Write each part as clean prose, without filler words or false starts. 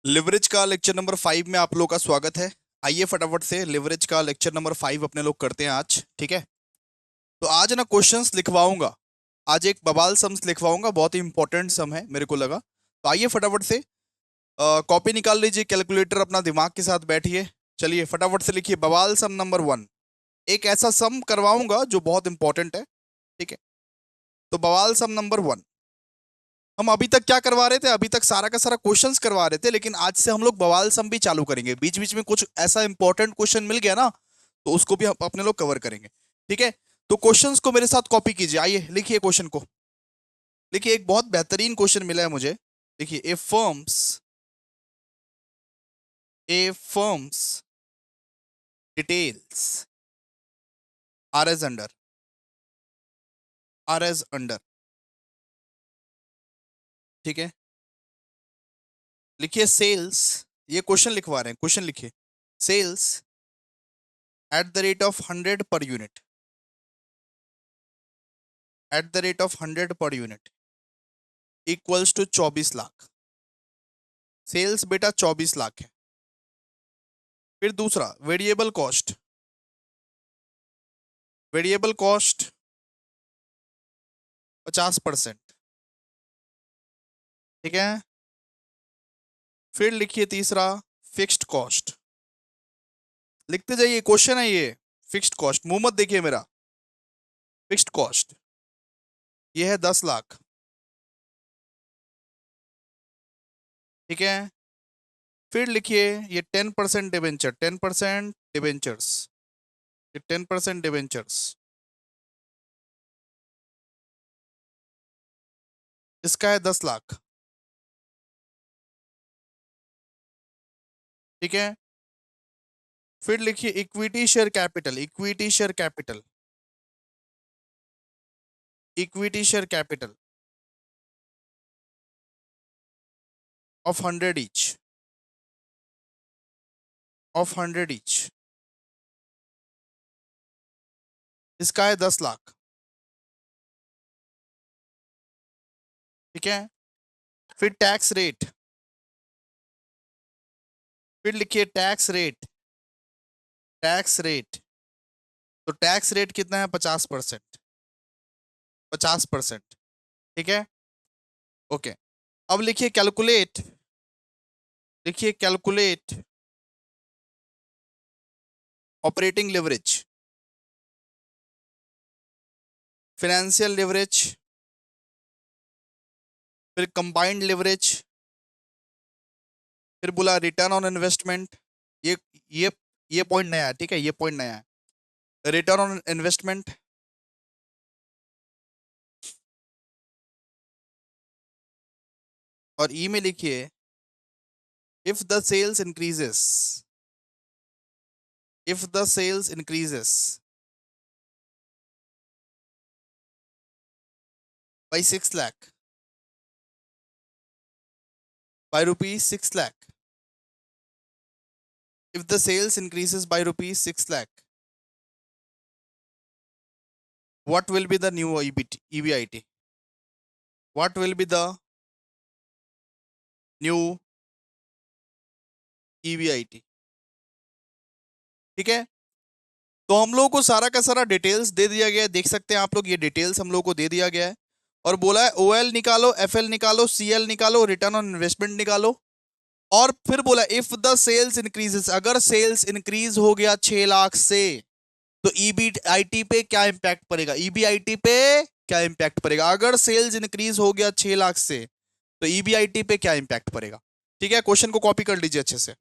Leverage का lecture number 5 में आप लोग का स्वागत है। आइए फटाफट से लिवरेज का लेक्चर नंबर 5 अपने लोग करते हैं आज। ठीक है, तो आज ना क्वेश्चंस लिखवाऊंगा। आज एक बवाल सम्स लिखवाऊंगा, बहुत ही इंपॉर्टेंट सम है मेरे को लगा। तो आइए फटाफट से कॉपी निकाल लीजिए, कैलकुलेटर अपना दिमाग के साथ बैठिए। चलिए फटाफट से लिखिए बवाल सम नंबर 1। एक ऐसा सम करवाऊंगा जो बहुत इंपॉर्टेंट है। ठीक है, तो बवाल सम नंबर 1। हम अभी तक क्या करवा रहे थे? अभी तक सारा का सारा क्वेश्चंस करवा रहे थे, लेकिन आज से हम लोग बवाल सम भी चालू करेंगे। बीच बीच में कुछ ऐसा इंपॉर्टेंट क्वेश्चन मिल गया ना, तो उसको भी हम अपने लोग कवर करेंगे। ठीक है, तो क्वेश्चंस को मेरे साथ कॉपी कीजिए। आइए लिखिए क्वेश्चन को। लिखिए, एक बहुत बेहतरीन क्वेश्चन मिला है मुझे। देखिए, a firm's details are as under. ठीक है, लिखिए सेल्स। ये क्वेश्चन लिखवा रहे हैं, क्वेश्चन लिखिए। Sales at the rate of 100 per unit, at the rate of 100 per unit equals to 24 lakh. Sales बेटा 24 लाख है। फिर दूसरा, वेरिएबल कॉस्ट 50%। ठीक है, फिर लिखिए तीसरा, फिक्स्ड कॉस्ट। लिखते जाइए, क्वेश्चन है ये। फिक्स्ड कॉस्ट, मुंह मत देखिए मेरा। फिक्स्ड कॉस्ट ये है 10 लाख। ठीक है, फिर लिखिए ये 10% डिवेंचर, 10% डिवेंचर्स, ये 10% डिवेंचर्स, इसका है 10 लाख। ठीक है, फिर लिखिए equity share capital, equity share capital of 100 each, इसका है 10 लाख। ठीक है, फिर टैक्स रेट, फिर लिखिए टैक्स रेट। तो टैक्स रेट कितना है? 50%, 50%। ठीक है, ओके। अब लिखिए calculate operating leverage, financial leverage, फिर कंबाइंड लिवरेज, फिर बोला रिटर्न ऑन इन्वेस्टमेंट। ये ये ये पॉइंट नया है। ठीक है, ये पॉइंट नया है, रिटर्न ऑन इन्वेस्टमेंट। और ई में लिखिए if the sales increases, if the sales increases by 6 lakh, by rupees 6 lakh. If the sales increases by rupees 6 lakh, what will be the new EBIT? What will be the new EBIT? ठीक है, तो हम लोगों को सारा का सारा details दे दिया गया है। देख सकते हैं आप लोग, ये डिटेल्स हम लोगों को दे दिया गया है। और बोला है OL निकालो, FL निकालो, CL निकालो, रिटर्न ऑन इन्वेस्टमेंट निकालो। और फिर बोला इफ द सेल्स इंक्रीजेस, अगर सेल्स इंक्रीज हो गया 6 लाख से, तो ईबीआईटी पे क्या इंपैक्ट पड़ेगा? ईबीआईटी पे क्या इंपैक्ट पड़ेगा अगर सेल्स इंक्रीज हो गया 6 लाख से? तो ईबीआईटी पे क्या इंपैक्ट पड़ेगा? ठीक है, क्वेश्चन को कॉपी कर लीजिए अच्छे से।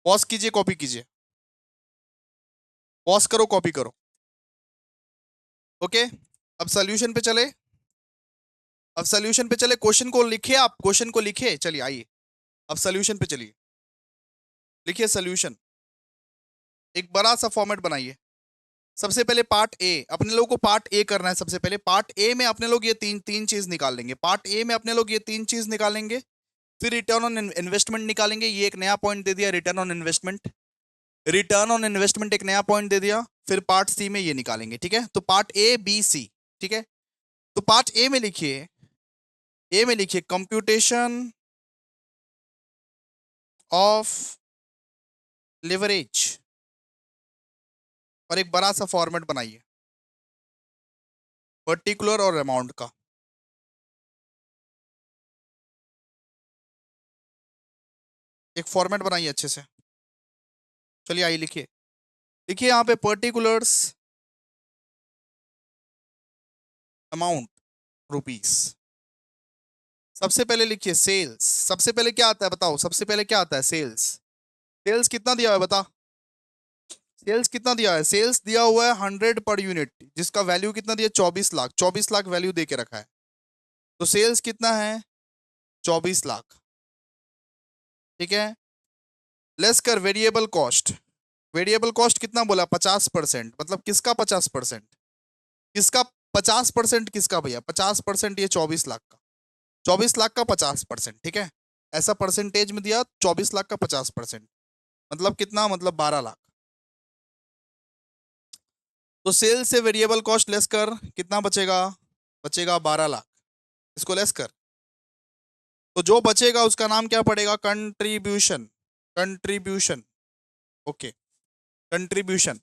पॉज कीजिए, कॉपी कीजिए, पॉज करो, कॉपी करो। ओके, अब सॉल्यूशन पे चले। क्वेश्चन को लिखिए, आप क्वेश्चन को लिखिए। चलिए आइए, अब सॉल्यूशन पे चलिए। लिखिए सॉल्यूशन, एक बड़ा सा फॉर्मेट बनाइए। सबसे पहले पार्ट ए, अपने लोगों को पार्ट ए करना है। सबसे पहले पार्ट ए में अपने लोग ये तीन तीन चीज निकाल लेंगे। पार्ट ए में अपने लोग ये तीन चीज निकालेंगे। फिर रिटर्न ऑन इन्वेस्टमेंट निकालेंगे, ये एक नया पॉइंट दे दिया, return on investment. Return on investment एक नया पॉइंट दे दिया। फिर पार्ट सी में ये निकालेंगे। ठीक है, तो पार्ट ए बी सी। ठीक है, तो पार्ट ए में लिखिए, कंप्यूटेशन ऑफ लिवरेज, और एक बड़ा सा फॉर्मेट बनाइए पर्टिकुलर और अमाउंट का। एक फॉर्मेट बनाइए अच्छे से। चलिए आइए लिखिए, लिखिए यहाँ पे पर्टिकुलर्स अमाउंट रुपीस। सबसे पहले लिखिए सेल्स। सबसे पहले क्या आता है बताओ, सबसे पहले क्या आता है? सेल्स। सेल्स कितना दिया है बता, सेल्स कितना दिया है? सेल्स दिया हुआ है 100 पर यूनिट, जिसका वैल्यू कितना दिया? 24 लाख। 24 लाख वैल्यू दे के रखा है, तो सेल्स कितना है? 24 लाख। ठीक है, लेस कर वेरिएबल कॉस्ट। वेरिएबल कॉस्ट कितना बोला? 50%। मतलब किसका 50%? किसका 50%? किसका भैया 50%? ये 24 लाख का। 24 लाख का 50%, ठीक है, ऐसा परसेंटेज में दिया। 24 लाख का 50%, मतलब कितना? मतलब 12 लाख। तो सेल से वेरिएबल कॉस्ट लेस कर, कितना बचेगा? बचेगा 12 लाख। इसको लेस कर, तो जो बचेगा उसका नाम क्या पड़ेगा? कंट्रीब्यूशन। Contribution, okay, contribution.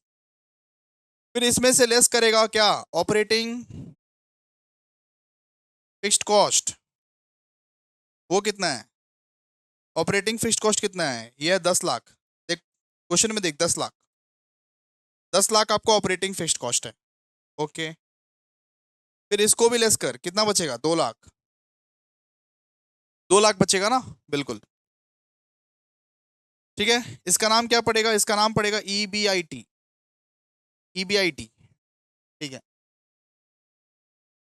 फिर इसमें से लेस करेगा क्या? Operating fixed cost. वो कितना है? ऑपरेटिंग फिक्स्ड कॉस्ट कितना है? ये है 10 लाख। देख क्वेश्चन में, देख 10 लाख। 10 लाख आपका ऑपरेटिंग फिक्स्ड कॉस्ट है, ओके। फिर इसको भी लेस कर, कितना बचेगा? 2 लाख। 2 लाख बचेगा ना, बिल्कुल। ठीक है, इसका नाम क्या पड़ेगा? इसका नाम पड़ेगा EBIT। EBIT, ठीक है।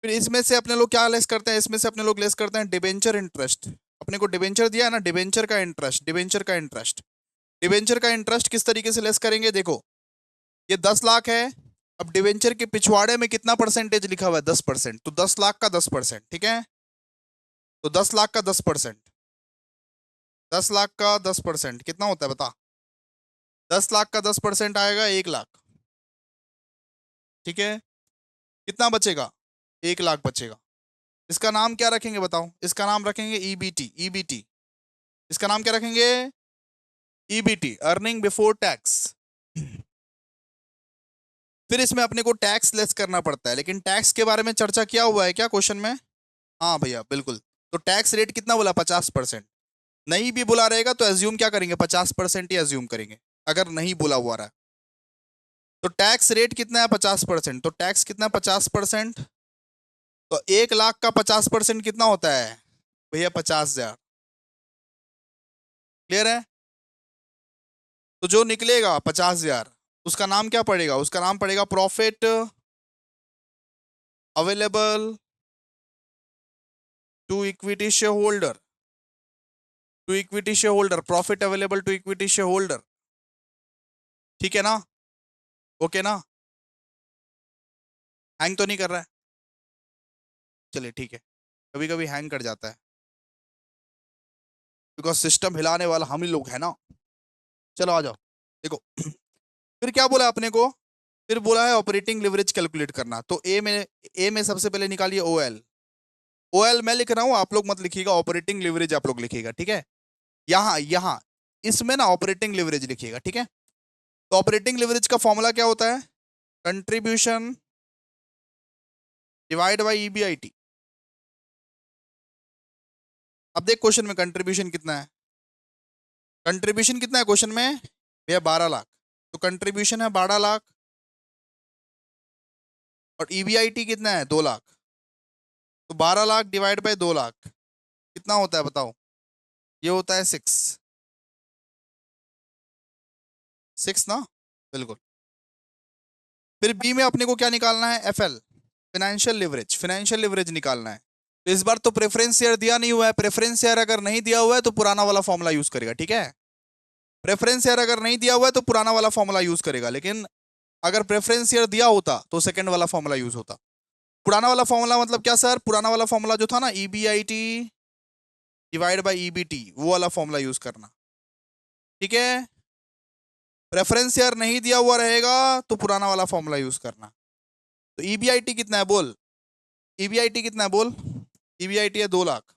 फिर इसमें से अपने लोग क्या लेस करते हैं? इसमें से अपने लोग लेस करते हैं डिबेंचर इंटरेस्ट। अपने को डिबेंचर दिया है ना, डिबेंचर का इंटरेस्ट। डिबेंचर का इंटरेस्ट, डिबेंचर का इंटरेस्ट किस तरीके से लेस करेंगे? देखो, ये 10 लाख है। अब डिबेंचर के पिछवाड़े में कितना परसेंटेज लिखा हुआ है? 10%। तो 10 लाख का 10%, ठीक है। तो 10 लाख का 10%, 10 लाख का 10% कितना होता है बता? 10 लाख का 10% आएगा 1 लाख, ठीक है। कितना बचेगा? 1 लाख बचेगा। इसका नाम क्या रखेंगे बताओ? इसका नाम रखेंगे EBT। EBT, इसका नाम क्या रखेंगे? EBT, earning before tax. फिर इसमें अपने को टैक्स लेस करना पड़ता है, लेकिन टैक्स के बारे में चर्चा किया हुआ है क्या क्वेश्चन में? हाँ भैया बिल्कुल। तो टैक्स रेट कितना बोला? 50%। नहीं भी बुला रहेगा तो एज्यूम क्या करेंगे? 50% ही एज्यूम करेंगे, अगर नहीं बुला हुआ रहा है। तो टैक्स रेट कितना है? 50%। तो टैक्स कितना है? 50%। तो 1 लाख का 50% कितना होता है भैया? 50,000। क्लियर है? तो जो निकलेगा 50,000, उसका नाम क्या पड़ेगा? उसका नाम पड़ेगा profit available to equity share holder. To equity share holder, profit available to equity share holder. ठीक है ना? ओके ना? हैंग तो नहीं कर रहा है? चलिए ठीक है, कभी कभी हैंग कर जाता है, बिकॉज सिस्टम हिलाने वाला हम ही लोग है ना। चलो आ जाओ, देखो। फिर क्या बोला अपने को? फिर बोला है ऑपरेटिंग लिवरेज कैलकुलेट करना। तो ए में सबसे पहले निकालिए OL। OL मैं लिख रहा हूं, आप लोग मत लिखिएगा। ऑपरेटिंग लिवरेज आप लोग लिखिएगा, ठीक है। यहाँ यहाँ इसमें ना ऑपरेटिंग लिवरेज लिखिएगा, ठीक है। तो ऑपरेटिंग लिवरेज का फॉर्मूला क्या होता है? Contribution divide by EBIT। अब देख क्वेश्चन में कंट्रीब्यूशन कितना है? कंट्रीब्यूशन कितना है क्वेश्चन में भैया? 12 लाख। तो कंट्रीब्यूशन है 12 लाख, और EBIT कितना है? 2 लाख। तो 12 लाख डिवाइड बाई 2 लाख कितना होता है बताओ? ये होता है 6। 6 ना, बिल्कुल। फिर बी में अपने को क्या निकालना है? FL, financial leverage. Financial leverage निकालना है। तो इस बार तो प्रेफरेंस शेयर दिया नहीं हुआ है। प्रेफरेंस शेयर अगर नहीं दिया हुआ है तो पुराना वाला फॉर्मूला यूज करेगा, ठीक है। प्रेफरेंस शेयर अगर नहीं दिया हुआ है तो पुराना वाला फॉर्मूला यूज करेगा, लेकिन अगर प्रेफरेंस शेयर दिया होता तो सेकंड वाला फॉर्मूला यूज होता। पुराना वाला फॉर्मूला मतलब क्या सर? पुराना वाला फॉर्मूला जो था ना, EBIT डिवाइड बाई EBT, वो वाला फॉर्मूला यूज करना, ठीक है। प्रेफरेंस शेयर नहीं दिया हुआ रहेगा तो पुराना वाला फॉर्मूला यूज करना। तो EBIT कितना है बोल? EBIT कितना है बोल? EBIT है 2 लाख।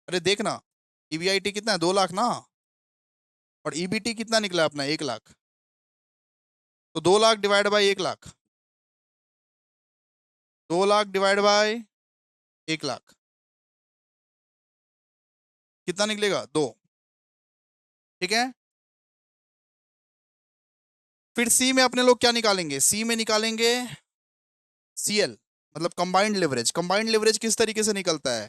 अरे देखना, EBIT कितना है? 2 लाख ना। और ईबीटी कितना निकला अपना 1 लाख। तो 2 lakh divide by 1 lakh, 2 lakh divide by 1 lakh कितना निकलेगा 2। ठीक है, फिर सी में अपने लोग क्या निकालेंगे, सी में निकालेंगे सीएल, मतलब कंबाइंड लेवरेज। कंबाइंड लेवरेज किस तरीके से निकलता है,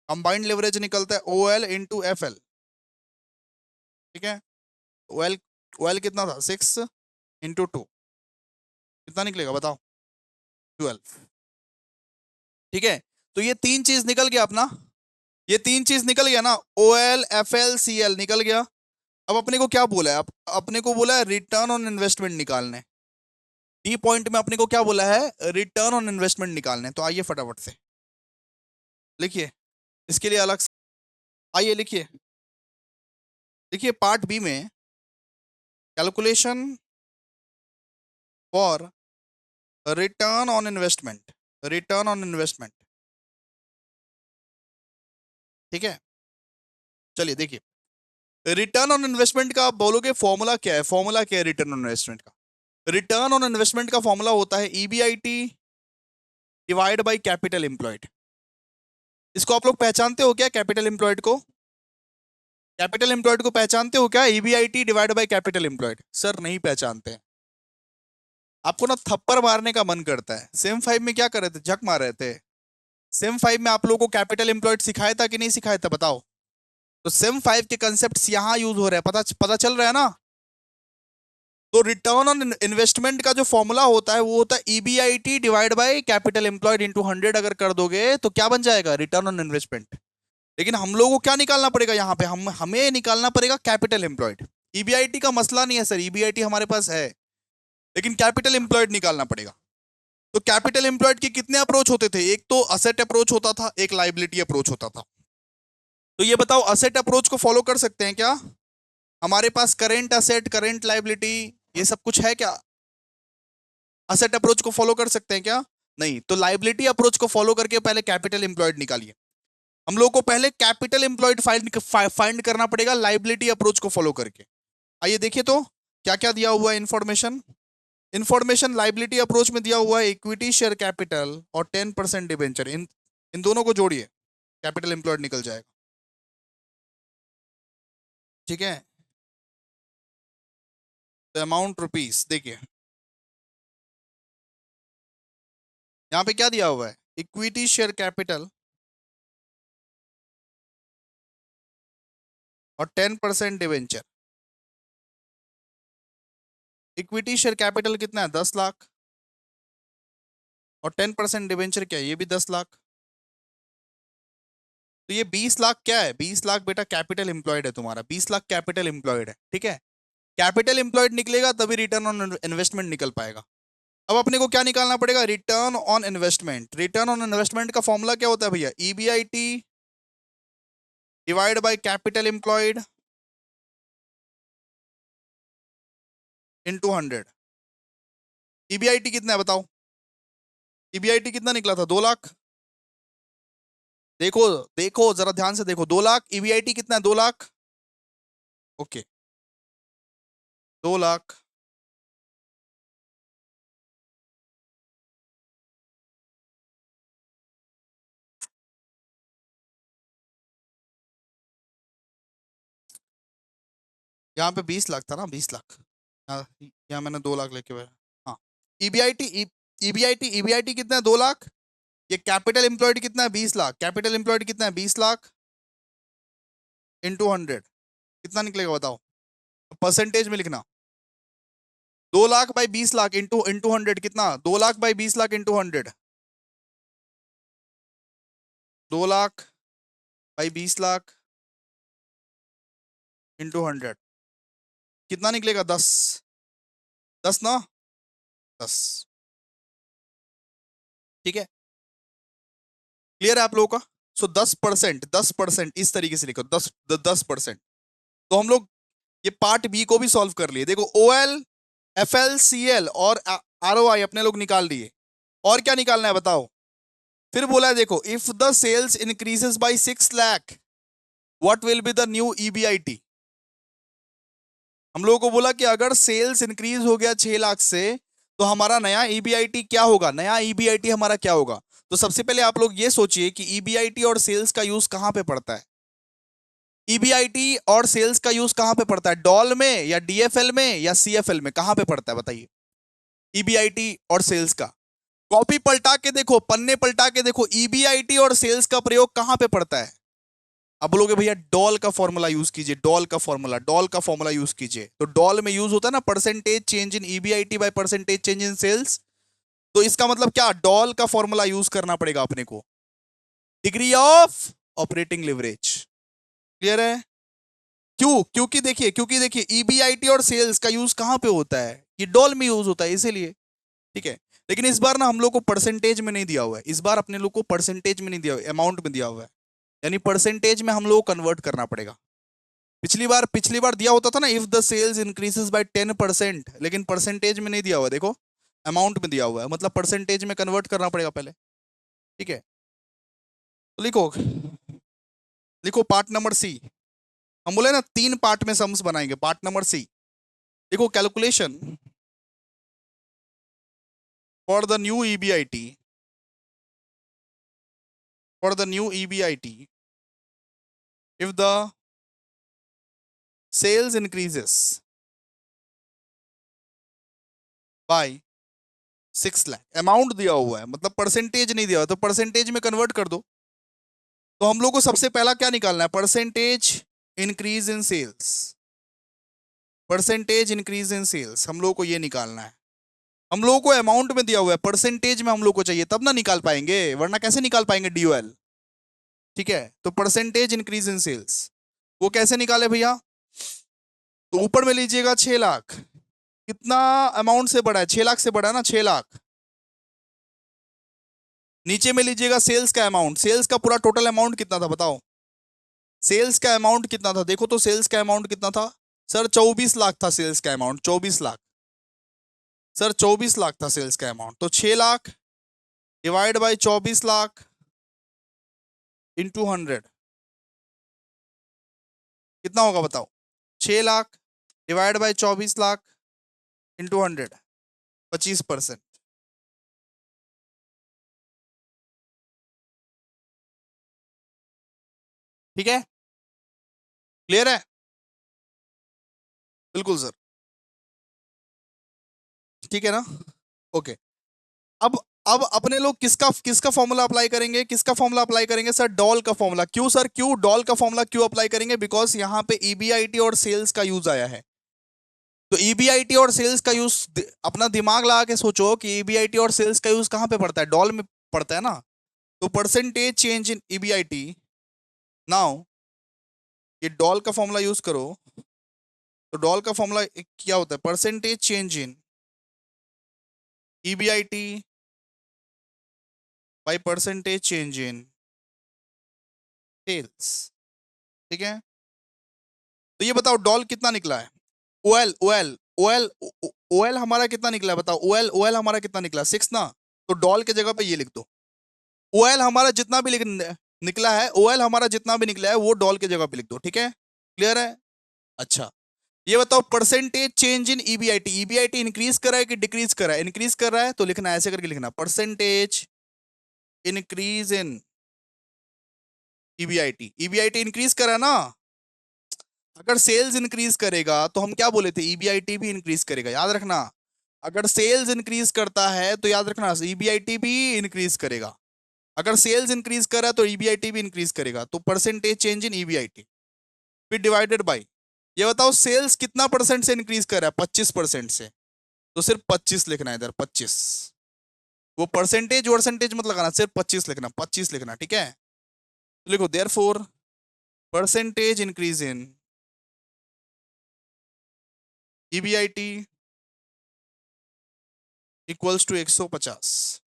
कंबाइंड लेवरेज निकलता है ओएल इंटू एफ एल। ठीक है, ओएल ओएल कितना था 6 इंटू 2, कितना निकलेगा बताओ 12। ठीक है, तो ये तीन चीज निकल गया अपना, ये तीन चीज निकल गया ना, OL F L C L निकल गया। अब अपने को क्या बोला है, अब अपने को बोला है रिटर्न ऑन इन्वेस्टमेंट निकालने। डी पॉइंट में अपने को क्या बोला है, रिटर्न ऑन इन्वेस्टमेंट निकालने। तो आइए फटाफट से लिखिए, इसके लिए अलग आइए लिखिए। देखिए पार्ट बी में calculation for return on investment, return on investment. ठीक है, चलिए देखिए रिटर्न ऑन इन्वेस्टमेंट का आप बोलोगे फॉर्मूला क्या है, फॉर्मूला क्या है रिटर्न ऑन इन्वेस्टमेंट का। रिटर्न ऑन इन्वेस्टमेंट का फॉर्मूला होता है EBIT divide by capital employed. इसको आप लोग पहचानते हो क्या, कैपिटल एम्प्लॉयड को, कैपिटल एम्प्लॉयड को पहचानते हो क्या, EBIT divide by capital employed. Sir नहीं पहचानते हैं, आपको ना थप्पड़ मारने का मन करता है। सेम 5 में क्या कर रहे थे, झक मार रहे थे। सेम 5 में आप लोगों को कैपिटल एम्प्लॉयड सिखाया था कि नहीं सिखाया था बताओ। तो सेम 5 के कंसेप्ट यहाँ यूज हो रहे हैं, पता पता चल रहा है ना। तो रिटर्न ऑन इन्वेस्टमेंट का जो फॉर्मूला होता है वो होता है EBIT divide by capital employed into 100। अगर कर दोगे तो क्या बन जाएगा, रिटर्न ऑन इन्वेस्टमेंट। लेकिन हम लोगों को क्या निकालना पड़ेगा यहाँ पे, हमें निकालना पड़ेगा कैपिटल एम्प्लॉयड। ईबीआईटी का मसला नहीं है सर, ईबीआईटी हमारे पास है, लेकिन कैपिटल एम्प्लॉयड निकालना पड़ेगा। तो कैपिटल एम्प्लॉयड के कितने अप्रोच होते थे, एक तो असेट अप्रोच होता था, एक लाइबिलिटी अप्रोच होता था। तो ये बताओ असेट अप्रोच को फॉलो कर सकते हैं क्या, हमारे पास करेंट असेट करेंट लाइबिलिटी ये सब कुछ है क्या, असेट अप्रोच को फॉलो कर सकते हैं क्या, नहीं। तो लाइबिलिटी अप्रोच को फॉलो करके पहले कैपिटल एम्प्लॉयड निकालिए। हम लोग को पहले कैपिटल एम्प्लॉयड फाइंड करना पड़ेगा लाइबिलिटी अप्रोच को फॉलो करके। आइए देखिए तो क्या क्या दिया हुआ है इंफॉर्मेशन। इंफॉर्मेशन लाइबिलिटी अप्रोच में दिया हुआ है इक्विटी शेयर कैपिटल और 10% डिबेंचर, इन इन दोनों को जोड़िए, कैपिटल एम्प्लॉयड निकल जाएगा। ठीक है, तो अमाउंट रुपीस देखिए यहाँ पे क्या दिया हुआ है, इक्विटी शेयर कैपिटल और 10% डिबेंचर। इक्विटी शेयर कैपिटल कितना है 10 लाख, और 10% डिबेंचर क्या है, ये भी 10 लाख। तो ये 20 लाख क्या है, 20 लाख बेटा कैपिटल एम्प्लॉयड है तुम्हारा, 20 लाख कैपिटल एम्प्लॉयड है। ठीक है, कैपिटल एम्प्लॉयड निकलेगा तभी रिटर्न ऑन इन्वेस्टमेंट निकल पाएगा। अब अपने को क्या निकालना पड़ेगा, return on investment. Return on investment का फॉर्मूला क्या होता है भैया, EBIT divide by capital employed into 100। EBIT कितना है बताओ, ईबीआईटी कितना निकला था 2 लाख। देखो देखो जरा ध्यान से देखो, 2 लाख ईबीआईटी कितना है 2 लाख। ओके 2 लाख यहाँ पे 20 लाख था ना, 20 लाख, यहाँ मैंने 2 लाख लेके हुए हाँ। ईबीआईटी ईबीआईटी ईबीआईटी कितना है 2 लाख। ये कैपिटल एम्प्लॉयड कितना है 20 लाख, कैपिटल एम्प्लॉयड कितना है 20 लाख इंटू 100, कितना निकलेगा बताओ, परसेंटेज में लिखना। 2 lakh by 20 lakh into into 100 कितना, 2 lakh by 20 lakh into 100, 2 lakh by 20 lakh into 100 कितना निकलेगा 10, 10 ना 10। ठीक है, क्लियर है आप लोगों का। सो 10%, 10% इस तरीके से लिखो, 10%। तो हम लोग ये पार्ट बी को भी सॉल्व कर लिए। देखो ओएल एफएल सीएल और आरओआई अपने लोग निकाल लिए, और क्या निकालना है बताओ। फिर बोला है देखो, if the sales increases by 6 lakh what will be the new EBIT. हम लोगों को बोला कि अगर सेल्स इंक्रीज हो गया 6 लाख से तो हमारा नया ईबीआईटी क्या होगा, नया ईबीआईटी हमारा क्या होगा। तो सबसे पहले आप लोग ये सोचिए कि ईबीआईटी और सेल्स का यूज कहां पे पड़ता है। ईबीआईटी और सेल्स का यूज कहां पे पड़ता है, डॉल में या डीएफएल में या सीएफएल में, कहां पे पड़ता है बताइए। ईबीआईटी और सेल्स का कॉपी पलटा के देखो, पन्ने पलटा के देखो, ईबीआईटी और सेल्स का प्रयोग कहां पे पड़ता है। अब बोलोगे भैया डॉल का फॉर्मूला यूज कीजिए, डॉल का फॉर्मूला, डॉल का फॉर्मूला यूज कीजिए। तो डॉल में यूज होता है ना percentage change in EBIT by percentage change in sales. तो इसका मतलब क्या, डॉल का फॉर्मूला यूज करना पड़ेगा अपने को, degree of operating leverage. Clear है। क्यों, क्योंकि देखिए ईबीआईटी और सेल्स का यूज कहां पे होता है, ये डॉल में यूज होता है इसीलिए। ठीक है। लेकिन इस बार ना हम लोग को परसेंटेज में नहीं दिया हुआ है, इस बार अपने लोग को परसेंटेज में नहीं दिया हुआ, अमाउंट में दिया हुआ है, यानी परसेंटेज में हम लोग को कन्वर्ट करना पड़ेगा। पिछली बार दिया होता था ना, if the sales increases by 10%, लेकिन परसेंटेज में नहीं दिया हुआ, देखो अमाउंट में दिया हुआ है, मतलब परसेंटेज में कन्वर्ट करना पड़ेगा पहले। ठीक है। तो लिखो, लिखो पार्ट नंबर सी। हम बोले ना 3 पार्ट में सम्स बनाएंगे, पार्ट नंबर सी। देखो calculation for the new EBIT, for the new EBIT if the sales increases by 6 lakh, amount दिया हुआ है मतलब परसेंटेज नहीं दिया हुआ, तो परसेंटेज में कन्वर्ट कर दो। तो हम लोग को सबसे पहला क्या निकालना है, percentage increase in sales, percentage increase in sales हम लोग को ये निकालना है। हम लोगों को अमाउंट में दिया हुआ है, परसेंटेज में हम लोग को चाहिए, तब ना निकाल पाएंगे, वरना कैसे निकाल पाएंगे डीओएल। ठीक है। तो परसेंटेज इंक्रीज इन सेल्स वो कैसे निकाले भैया, तो ऊपर में लीजिएगा 6 लाख, कितना अमाउंट से बड़ा है, 6 लाख से बड़ा है ना, 6 लाख। नीचे में लीजिएगा सेल्स का अमाउंट, सेल्स का पूरा टोटल अमाउंट कितना था बताओ, सेल्स का अमाउंट कितना था, देखो तो सेल्स का अमाउंट कितना था। सर 24 लाख था सेल्स का अमाउंट, 24 लाख। सर 24 लाख था सेल्स का अमाउंट, तो 6 lakh divide by 24 lakh into 100 कितना होगा बताओ। 6 lakh divide by 24 lakh into 100, 25%। ठीक है। क्लियर है। बिल्कुल सर। ठीक है ना। ओके। अब अब अपने लोग किसका किसका फॉर्मूला अप्लाई करेंगे, किसका फॉर्मूला अप्लाई करेंगे सर, डॉल का फॉर्मूला। क्यों सर, क्यों डॉल का फॉर्मूला क्यों अप्लाई करेंगे, बिकॉज यहाँ पे ईबीआईटी और सेल्स का यूज आया है। तो ईबीआईटी और सेल्स का यूज, अपना दिमाग लगा के सोचो कि ईबीआईटी और सेल्स का यूज कहां पे पड़ता है, डॉल में पड़ता है ना। तो percentage change in EBIT, now ये डॉल का फॉर्मूला यूज करो। तो डॉल का फॉर्मूला क्या होता है, percentage change in EBIT by percentage change in sales. ठीक है। तो ये बताओ डॉल कितना निकला है, ओएल ओएल ओएल ओएल हमारा कितना निकला है बताओ, ओएल ओएल हमारा कितना निकला, 6 ना। तो डॉल के जगह पे ये लिख दो, ओएल हमारा जितना भी निकला है, ओएल हमारा जितना भी निकला है वो डॉल के जगह पे लिख दो। ठीक है। क्लियर है। अच्छा, ये बताओ percentage change in EBIT, EBIT increase कर रहा है कि डिक्रीज कर रहा है, इंक्रीज कर रहा है, तो लिखना ऐसे करके लिखना, percentage increase in EBIT, EBIT increase कर रहा है ना। अगर सेल्स इंक्रीज करेगा तो हम क्या बोले थे, ईबीआईटी भी इंक्रीज करेगा, याद रखना। अगर सेल्स इंक्रीज करता है तो याद रखना ईबीआईटी भी इंक्रीज करेगा। अगर सेल्स इंक्रीज कर रहा है तो ईबीआईटी भी इंक्रीज करेगा, तो परसेंटेज चेंज इन ईबीआईटी फिर डिवाइडेड बाई, ये बताओ सेल्स कितना परसेंट से इंक्रीज कर रहा है, 25% से, तो सिर्फ 25 लिखना है इधर, 25। वो परसेंटेज वर्सेंटेज मत लगाना, सिर्फ 25 लिखना, 25 लिखना। ठीक है। तो लिखो therefore percentage increase in EBIT equals to 150।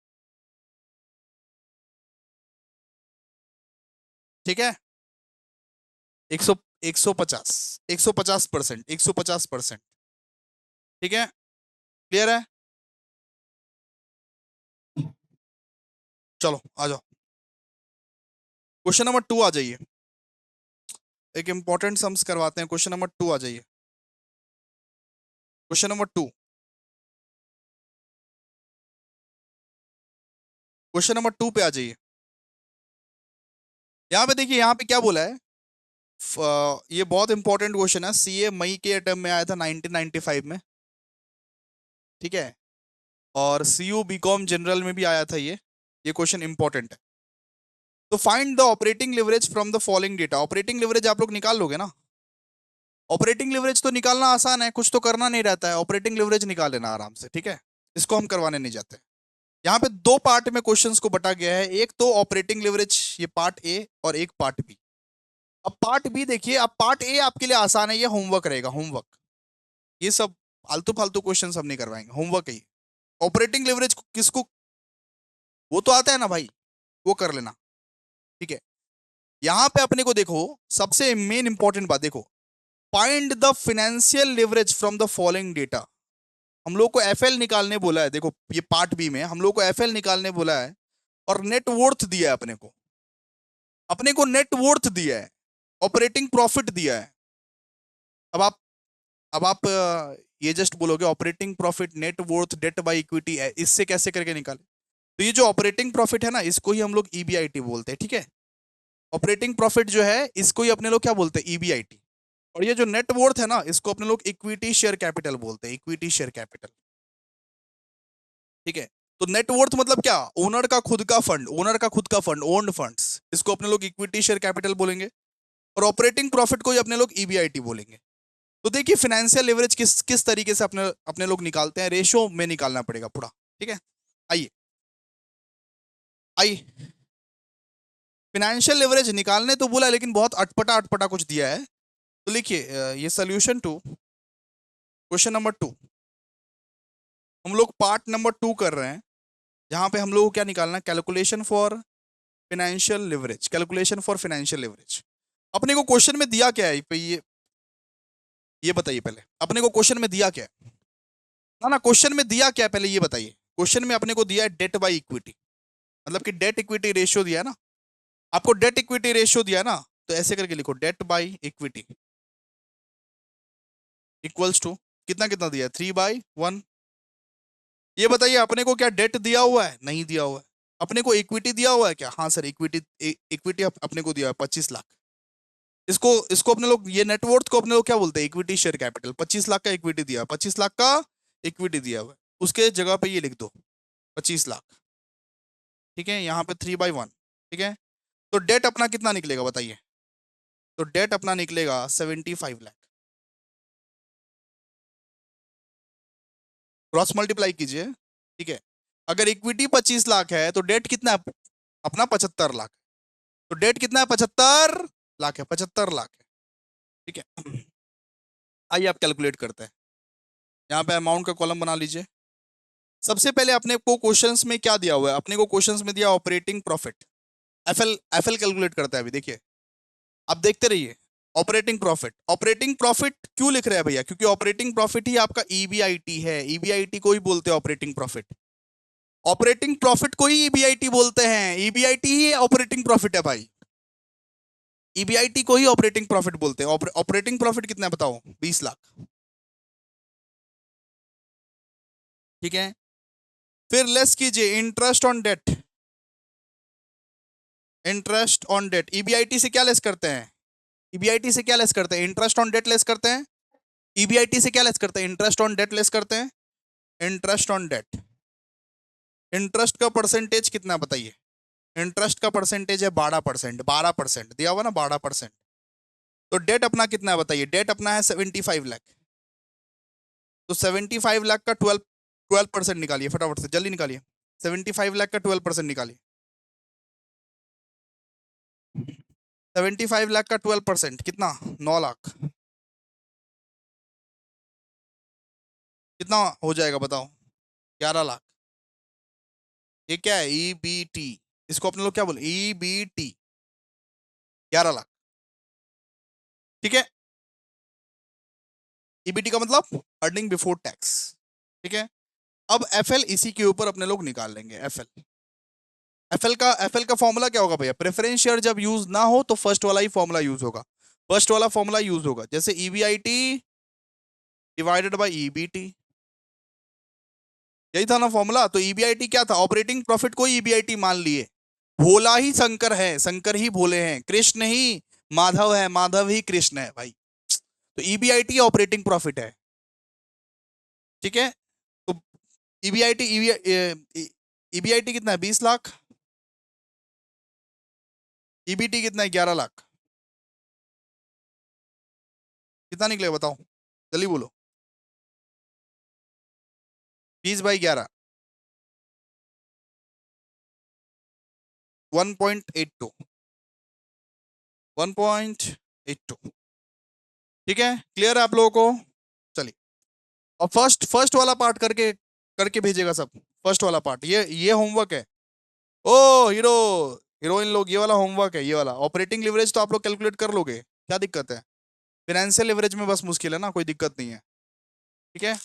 ठीक है। 100, 150, 150%, 150%। ठीक है। क्लियर है। चलो आ जाओ, क्वेश्चन नंबर 2 आ जाइए। एक इंपॉर्टेंट सम्स करवाते हैं, क्वेश्चन नंबर 2 आ जाइए। क्वेश्चन नंबर 2, क्वेश्चन नंबर 2 पे आ जाइए। यहाँ पे देखिए, यहाँ पे क्या बोला है। ये बहुत इंपॉर्टेंट क्वेश्चन है, सीए मई के अटेम्प्ट में आया था 1995 में, ठीक है। और सीयू बीकॉम जनरल में भी आया था ये क्वेश्चन इंपॉर्टेंट है। तो find the operating leverage from the following data. Operating leverage आप लोग निकाल लोगे ना। ऑपरेटिंग लिवरेज तो निकालना आसान है, कुछ तो करना नहीं रहता है, ऑपरेटिंग लिवरेज निकाल लेना आराम से, ठीक है। इसको हम करवाने नहीं जाते। यहाँ पे दो पार्ट में क्वेश्चंस को बटा गया है, एक तो ऑपरेटिंग लिवरेज, ये पार्ट ए, और एक पार्ट बी। अब पार्ट बी देखिए, अब पार्ट ए आपके लिए आसान है, ये होमवर्क रहेगा, होमवर्क। ये सब फालतू फालतू क्वेश्चन हम नहीं करवाएंगे, होमवर्क है ये। ऑपरेटिंग लिवरेज किसको, वो तो आता है ना भाई, वो कर लेना, ठीक है। यहां पे अपने को देखो, सबसे मेन इंपॉर्टेंट बात देखो, find the financial leverage from the following data. हम लोग को एफएल निकालने बोला है, देखो ये पार्ट बी में हम लोग को एफएल निकालने बोला है, और नेट वर्थ दिया है अपने को नेट वर्थ दिया है, ऑपरेटिंग प्रॉफिट दिया है। अब आप अब आप ये जस्ट बोलोगे operating profit, net worth, debt by equity है, इससे कैसे करके निकाले। तो ये जो ऑपरेटिंग प्रॉफिट है ना, इसको ही हम लोग ईबीआईटी बोलते हैं, ठीक है। ऑपरेटिंग प्रॉफिट जो है, इसको ही अपने लोग क्या बोलते हैं, ईबीआईटी। और ये जो नेट वर्थ है ना, इसको अपने लोग इक्विटी शेयर कैपिटल बोलते हैं, इक्विटी शेयर कैपिटल, ठीक है। तो नेटवर्थ मतलब क्या, ओनर का खुद का फंड, ओनर का खुद का फंड, ओन्ड फंड्स, इसको अपने लोग इक्विटी शेयर कैपिटल बोलेंगे। और ऑपरेटिंग प्रॉफिट को ही अपने लोग ईबीआईटी बोलेंगे। तो देखिए फाइनेंशियल लेवरेज किस किस तरीके से अपने अपने लोग निकालते हैं, रेशो में निकालना पड़ेगा पूरा, ठीक है। आइए आइए, फाइनेंशियल लेवरेज निकालने तो बोला, लेकिन बहुत अटपटा अटपटा कुछ दिया है। तो लिखिए ये सोल्यूशन टू क्वेश्चन नंबर 2, हम लोग पार्ट नंबर 2 कर रहे हैं, जहां पे हम लोग को क्या निकालना है, calculation for financial leverage, calculation for financial leverage. अपने को क्वेश्चन में दिया क्या है पे, ये बताइए पहले, अपने को क्वेश्चन में दिया क्या है। ना ना, क्वेश्चन में दिया क्या है पहले ये बताइए। क्वेश्चन में अपने को दिया है डेट बाय इक्विटी, मतलब कि डेट इक्विटी रेशियो दिया है ना। आपको डेट इक्विटी रेशियो दिया है ना, तो ऐसे करके लिखो, debt by equity equals to कितना कितना दिया है, 3/1। ये बताइए अपने को क्या डेट दिया हुआ है, नहीं दिया हुआ है। अपने को इक्विटी दिया हुआ है क्या, हाँ सर इक्विटी, इक्विटी अपने को दिया है 25 लाख। इसको इसको अपने लोग, ये नेटवर्थ को अपने लोग क्या बोलते हैं, इक्विटी शेयर कैपिटल। 25 लाख का इक्विटी दिया, 25 लाख का इक्विटी दिया हुआ है, उसके जगह पे ये लिख दो 25 लाख, ठीक है। यहाँ पे 3/1, ठीक है। तो डेट अपना कितना निकलेगा बताइए। तो डेट अपना निकलेगा 75 लाख। क्रॉस मल्टीप्लाई कीजिए, ठीक है। अगर इक्विटी 25 लाख है, तो डेट कितना है अपना, 75 लाख। तो डेट कितना है, 75 लाख है, 75 लाख है, ठीक है। आइए आप कैलकुलेट करते हैं। यहाँ पे अमाउंट का कॉलम बना लीजिए। सबसे पहले अपने को क्वेश्चंस में क्या दिया हुआ है, अपने को क्वेश्चंस में दिया operating profit, FL, FL calculate करता है अभी, देखिए आप देखते रहिए। ऑपरेटिंग प्रॉफिट, ऑपरेटिंग प्रॉफिट क्यों लिख रहे हैं भैया, क्योंकि ऑपरेटिंग प्रॉफिट ही आपका ईबीआईटी है, ईबीआईटी को ही बोलते हैं ऑपरेटिंग प्रॉफिट। ऑपरेटिंग प्रॉफिट को ही ईबीआईटी बोलते हैं, ईबीआईटी ही ऑपरेटिंग प्रॉफिट है भाई। ईबीआईटी को ही ऑपरेटिंग प्रॉफिट बोलते हैं। ऑपरेटिंग प्रॉफिट कितना है बताओ, 20 लाख, ठीक है। फिर लेस कीजिए interest on debt, interest on debt, EBIT से क्या लेस करते हैं, ईबीआईटी से क्या लेस करते हैं, इंटरेस्ट ऑन डेट लेस करते हैं। ईबीआईटी से क्या लेस करते हैं, इंटरेस्ट ऑन डेट लेस करते हैं, इंटरेस्ट ऑन डेट। इंटरेस्ट का परसेंटेज कितना बताइए, इंटरेस्ट का परसेंटेज है 12%, 12% दिया हुआ ना, 12%। तो डेट अपना कितना है बताइए, डेट अपना है 75 लाख। तो 75 लाख का 12% निकालिए फटाफट से, जल्दी निकालिए। 75 लाख का 12% निकालिए। 75 लाख का 12% कितना, 9 लाख। कितना हो जाएगा बताओ, 11 लाख। ये क्या है, ईबीटी, इसको अपने लोग क्या बोले, ईबीटी, 11 लाख, ठीक है। ईबीटी का मतलब अर्निंग बिफोर टैक्स, ठीक है। अब एफएल इसी के ऊपर अपने लोग निकाल लेंगे, एफएल। एफएल का फॉर्मूला क्या होगा भैया, प्रेफरेंस शेयर जब यूज ना हो तो फर्स्ट वाला ही फॉर्मूला यूज होगा, फर्स्ट वाला फॉर्मूला यूज होगा। जैसे ईबीआईटी डिवाइडेड बाय ईबीटी। यही था ना फॉर्मूला। तो ईबीआईटी क्या था? ऑपरेटिंग प्रॉफिट को ईबीआईटी मान लिए। भोला ही शंकर है, शंकर ही भोले हैं, कृष्ण ही माधव है, माधव ही कृष्ण है भाई। तो ईबीआईटी ऑपरेटिंग प्रॉफिट है, ठीक है। तो ईबीआईटी ईबीआईटी कितना है? 20 लाख। ईबीटी कितना है? 11 लाख। कितना निकलेगा बताओ, जल्दी बोलो। 20/11, 1.82, 1.82। ठीक है, क्लियर है आप लोगों को? चलिए, और फर्स्ट फर्स्ट वाला पार्ट करके करके भेजेगा सब। फर्स्ट वाला पार्ट, ये होमवर्क है। ओ हीरो, हीरोइन लोग, ये वाला होमवर्क है, ये वाला ऑपरेटिंग लिवरेज तो आप लोग कैलकुलेट कर लोगे, क्या दिक्कत है? फाइनेंशियल लिवरेज में बस मुश्किल है ना, कोई दिक्कत नहीं है, ठीक है।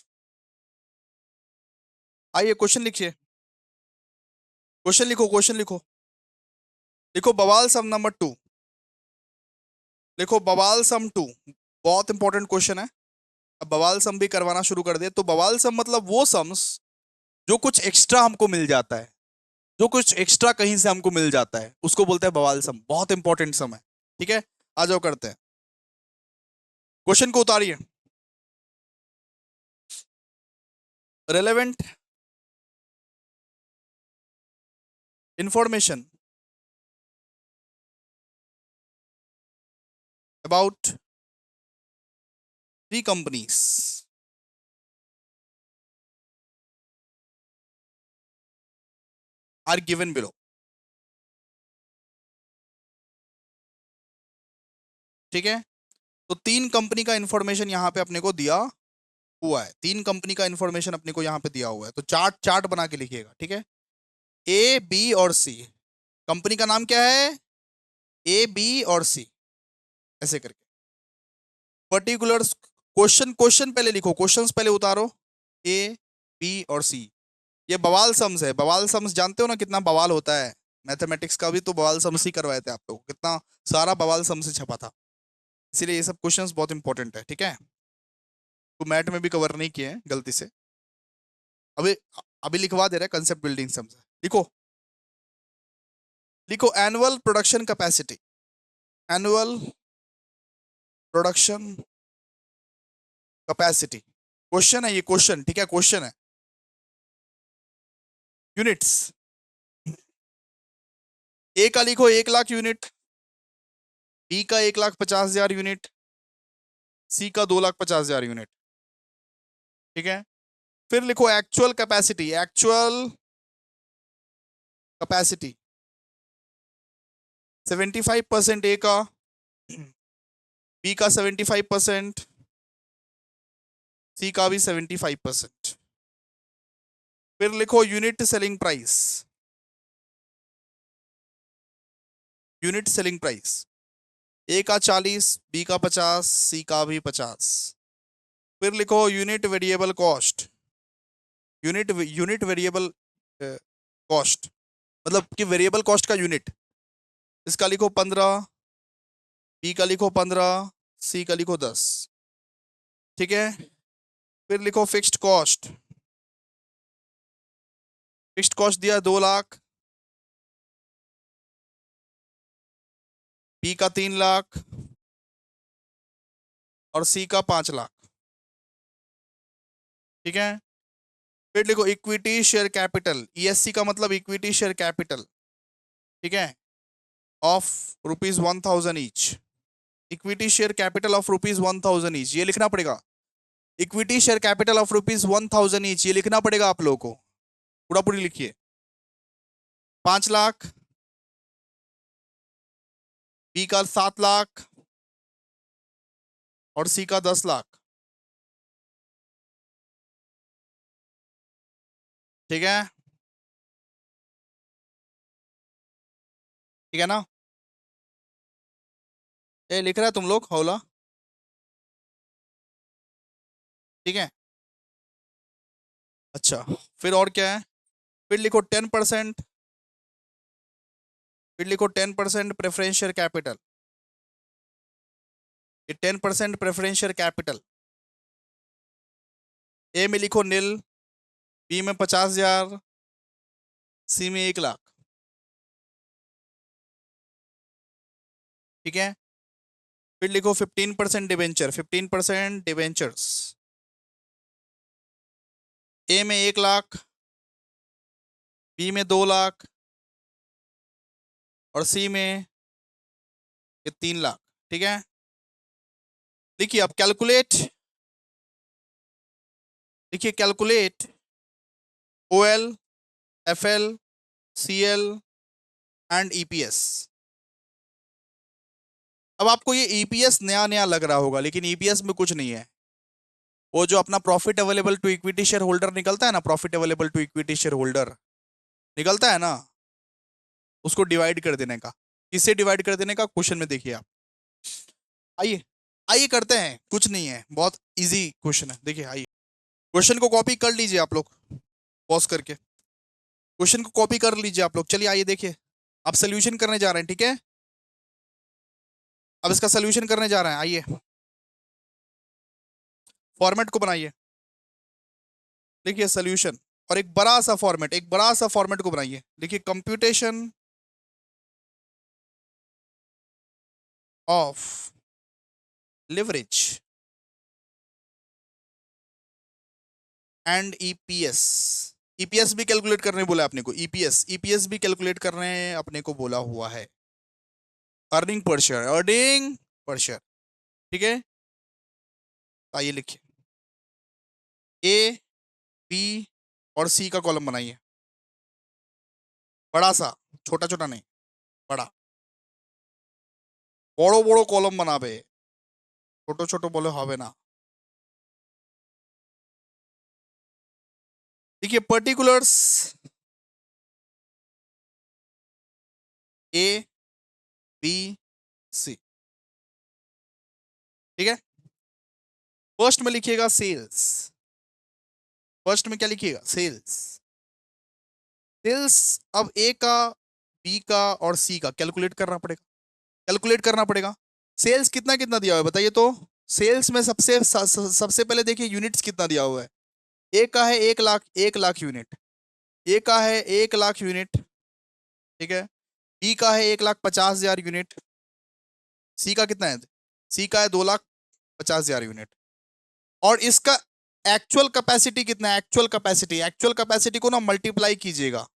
आइए क्वेश्चन लिखिए, क्वेश्चन लिखो, क्वेश्चन लिखो। लिखो बवाल सम नंबर 2। लिखो बवाल सम 2। बहुत इंपॉर्टेंट क्वेश्चन है। अब बवाल सम भी करवाना शुरू कर दे। तो बवाल सम मतलब वो सम्स जो कुछ एक्स्ट्रा हमको मिल जाता है, जो कुछ एक्स्ट्रा कहीं से हमको मिल जाता है, उसको बोलते हैं बवाल सम। बहुत इंपॉर्टेंट सम है, ठीक है। आ जाओ करते हैं, क्वेश्चन को उतारिए। Relevant information about 3 companies are given below। ठीक है, तो 3 कंपनी का इंफॉर्मेशन यहां पे अपने को दिया हुआ है। 3 कंपनी का इंफॉर्मेशन अपने को यहां पे दिया हुआ है, तो चार्ट चार्ट बना के लिखिएगा, ठीक है। ए बी और सी, कंपनी का नाम क्या है? ए बी और सी, ऐसे करके पर्टिकुलर्स। क्वेश्चन क्वेश्चन पहले लिखो, क्वेश्चंस पहले उतारो। ए बी और सी, ये बवाल सम्स है। बवाल सम्स जानते हो ना कितना बवाल होता है? मैथमेटिक्स का भी तो बवाल सम्स ही करवाए थे आप लोग, कितना सारा बवाल सम्स से छपा था। इसीलिए ये सब क्वेश्चंस बहुत इंपॉर्टेंट है, ठीक है। तो मैट में भी कवर नहीं किए हैं गलती से। अभी अभी लिखवा दे रहे हैं कंसेप्ट बिल्डिंग सम्स। लिखो, लिखो annual production capacity. Annual production capacity, question है ये, क्वेश्चन, ठीक है, क्वेश्चन है। यूनिट्स, ए का लिखो 1 लाख यूनिट, बी का 1,50,000 यूनिट, सी का 2,50,000 यूनिट, ठीक है। फिर लिखो एक्चुअल कैपेसिटी, एक्चुअल कैपेसिटी 75% ए का, बी का 75%, सी का भी 75%। फिर लिखो unit selling price, unit selling price A का 40, बी का 50, सी का भी 50। फिर लिखो unit variable cost, unit unit variable cost मतलब कि वेरिएबल कॉस्ट का यूनिट। इसका लिखो 15, बी का लिखो 15, सी का लिखो 10, ठीक है। फिर लिखो फिक्स्ड कॉस्ट, फिक्स्ड कॉस्ट दिया 2 लाख, बी का 3 लाख और सी का 5 लाख, ठीक है। फिर लिखो इक्विटी शेयर कैपिटल, ईएससी का मतलब इक्विटी शेयर कैपिटल, ठीक है, of ₹1,000 each. Equity share capital of ₹1,000 each, ये लिखना पड़ेगा। Equity share capital of ₹1,000 each, ये लिखना पड़ेगा आप लोगों को, पूरा पूरी लिखिए। 5 लाख, बी का 7 लाख और सी का 10 लाख, ठीक है, ठीक है ना? ये लिख रहा है तुम लोग हौला, ठीक है। अच्छा, फिर और क्या है? फिर लिखो 10%, फिर लिखो 10% प्रेफरेंशियल कैपिटल, ये 10% प्रेफरेंशियल कैपिटल, ए में लिखो नील, बी में 50,000, सी में 1 लाख। ठीक है, फिर लिखो 15% डिवेंचर, 15% डिवेंचर्स। ए में 1 लाख, बी में 2 लाख और सी में ये 3 लाख। ठीक है, लिखिए अब कैलकुलेट, लिखिए calculate O L, F L, C L and EPS. अब आपको ये ईपीएस नया नया लग रहा होगा, लेकिन ईपीएस में कुछ नहीं है। वो जो अपना profit available to equity share holder निकलता है ना, profit available to equity share holder निकलता है ना, उसको डिवाइड कर देने का। किससे डिवाइड कर देने का, क्वेश्चन में देखिए आप। आइए आइए करते हैं, कुछ नहीं है, बहुत इजी क्वेश्चन है। देखिए आइए, क्वेश्चन को कॉपी कर लीजिए आप लोग, पॉज करके क्वेश्चन को कॉपी कर लीजिए आप लोग। चलिए आइए देखिए, अब सोल्यूशन करने जा रहे हैं। ठीक है, अब इसका सोल्यूशन करने जा रहे हैं। आइए फॉर्मेट को बनाइए, देखिए सोल्यूशन, और एक बड़ा सा फॉर्मेट, एक बड़ा सा फॉर्मेट को बनाइए। देखिए computation of leverage and EPS. EPS भी कैलकुलेट करने बोला अपने को, ईपीएस, ईपीएस भी कैलकुलेट करने अपने को बोला हुआ है। Earning per share, earning per share. ठीक है, आइए लिखिए, ए, बी और सी का कॉलम बनाइए, बड़ा सा, छोटा छोटा नहीं, बड़ा। बड़ो बड़ो कॉलम बनाबे, छोटो छोटो बोले হবে ना। देखिए पर्टिकुलर्स ए, बी, सी। ठीक है, फर्स्ट में लिखिएगा सेल्स, फर्स्ट में क्या लिखिएगा, सेल्स। सेल्स, अब ए का, बी का और सी का कैलकुलेट करना पड़ेगा, कैलकुलेट करना पड़ेगा। सेल्स कितना कितना दिया हुआ है बताइए तो। सेल्स में सबसे पहले देखिए यूनिट्स कितना दिया हुआ है। ए का है 1 लाख, 1 लाख यूनिट, ए का है 1 लाख यूनिट। ठीक है, बी का है 1,50,000 यूनिट, सी का कितना है, सी का है 2,50,000 यूनिट। और इसका एक्चुअल कैपेसिटी कितना है, एक्चुअल कैपेसिटी, एक्चुअल कैपेसिटी को ना मल्टीप्लाई कीजिएगा,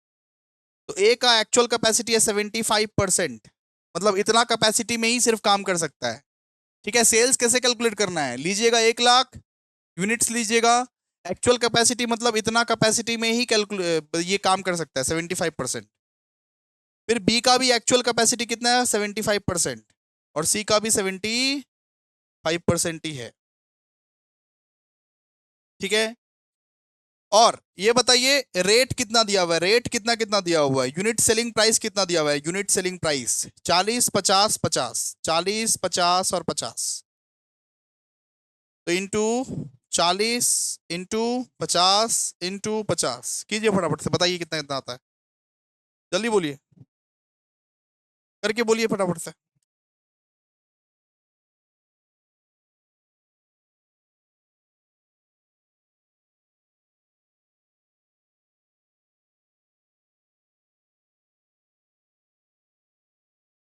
तो ए का एक्चुअल कैपेसिटी है 75%, मतलब इतना कैपेसिटी में ही सिर्फ काम कर सकता है। ठीक है, सेल्स कैसे कैलकुलेट करना है, लीजिएगा 1 लाख यूनिट्स लीजिएगा, एक्चुअल कैपेसिटी मतलब इतना कैपेसिटी में ही कैलकुलेट ये काम कर सकता है 75%। फिर बी का भी एक्चुअल कैपेसिटी कितना है 75%, और सी का भी 75% ही है। ठीक है, और ये बताइए रेट कितना दिया हुआ है, रेट कितना कितना दिया हुआ है, यूनिट सेलिंग प्राइस कितना दिया हुआ है, यूनिट सेलिंग प्राइस 40, 50, 50, 40, 50 और 50, तो इंटू 40 इंटू 50 इंटू 50 कीजिए फटाफट से, बताइए कितना कितना आता है, जल्दी बोलिए, करके बोलिए फटाफट से।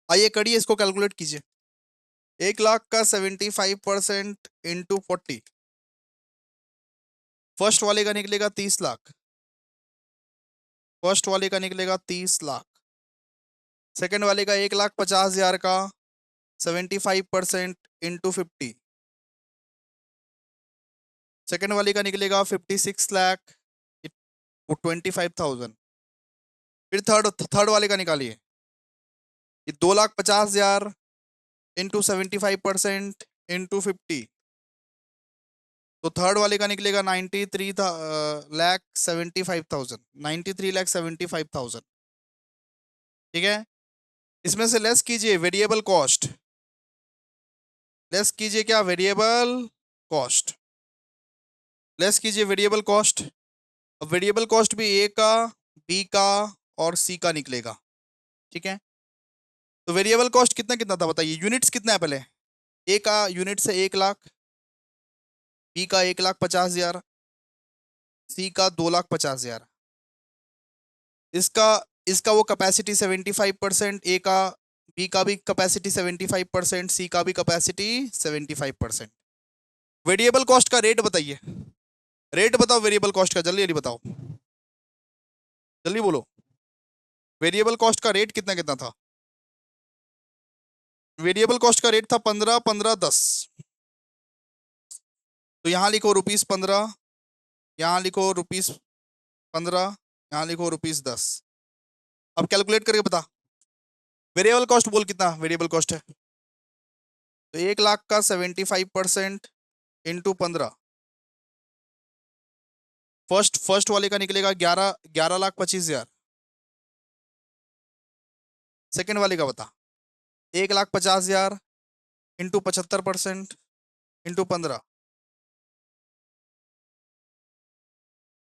आइए करिए, इसको कैलकुलेट कीजिए। 1 लाख का 75% इंटू 40, फर्स्ट वाले का निकलेगा 30 लाख, फर्स्ट वाले का निकलेगा 30 लाख, सेकेंड वाले का 1,50,000 का 75% इंटू 50, सेकेंड वाले का निकलेगा 56 लाख, 25,000। फिर थर्ड थर्ड वाले का निकालिए, ये 2,50,000 इंटू 75% इंटू 50, तो थर्ड वाले का निकलेगा 93,75,000, 93,75,000। ठीक है, इसमें से लेस कीजिए वेरिएबल कॉस्ट, लेस कीजिए क्या, वेरिएबल कॉस्ट, लेस कीजिए वेरिएबल कॉस्ट। अब वेरिएबल कॉस्ट भी ए का, बी का और सी का निकलेगा। ठीक है, तो वेरिएबल कॉस्ट कितना कितना था बताइए, यूनिट्स कितना है पहले, ए का यूनिट से 1 लाख, बी का 1,50,000, सी का 2,50,000, इसका इसका वो कैपेसिटी 75%, ए का बी का भी कैपेसिटी 75%, सी का भी कैपेसिटी 75%। वेरिएबल कॉस्ट का रेट बताइए, रेट बताओ वेरिएबल कॉस्ट का, जल्दी जल्दी बताओ, जल्दी बोलो। वेरिएबल कॉस्ट का रेट कितना कितना था? वेरिएबल कॉस्ट का रेट था 15, 15, 10। तो यहां लिखो ₹15, यहां लिखो ₹15, यहां लिखो ₹10। अब कैलकुलेट करके बता, वेरिएबल कॉस्ट बोल कितना वेरिएबल कॉस्ट है। तो 1,00,000 का 75% इंटू 15, फर्स्ट वाले का निकलेगा 11,25,000। सेकेंड वाले का बता, 1,50,000 इंटू 75% इंटू 15।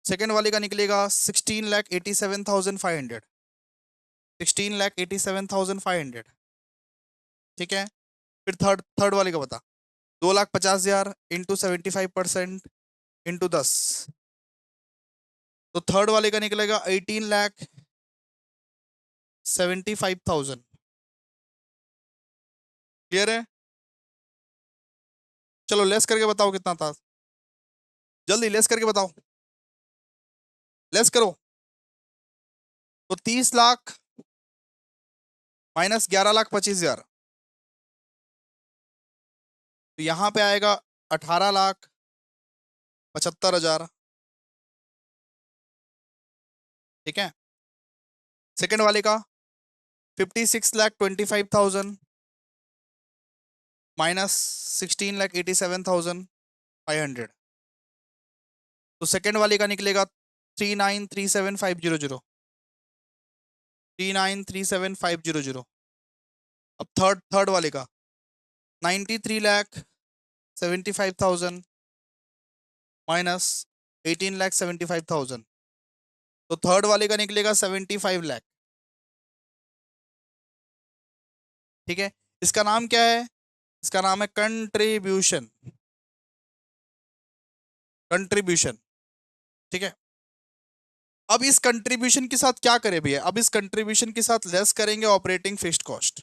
सेकेंड वाले का निकलेगा 16,87,500, 16,87,500। ठीक है, फिर थर्ड वाले का बता, 2,50,000 इंटू 75% इंटू 10। तो थर्ड वाले का निकलेगा 18,75,000। क्लियर है? चलो लेस करके बताओ कितना था, जल्दी लेस करके बताओ, लेस करो। तो 30 लाख माइनस 11,25,000, तो यहां पे आएगा 18,75,000। ठीक है, सेकेंड वाले का 56,25,000 माइनस 16,87,500। तो सेकेंड वाले का निकलेगा 39,37,500, 39,37,500। अब थर्ड वाले का 93,75,000 माइनस 18,75,000। तो थर्ड वाले का निकलेगा 75 लाख। ठीक है, इसका नाम क्या है? इसका नाम है कंट्रीब्यूशन, कंट्रीब्यूशन। ठीक है, अब इस कंट्रीब्यूशन के साथ क्या करें भैया? अब इस कंट्रीब्यूशन के साथ लेस करेंगे operating fixed cost,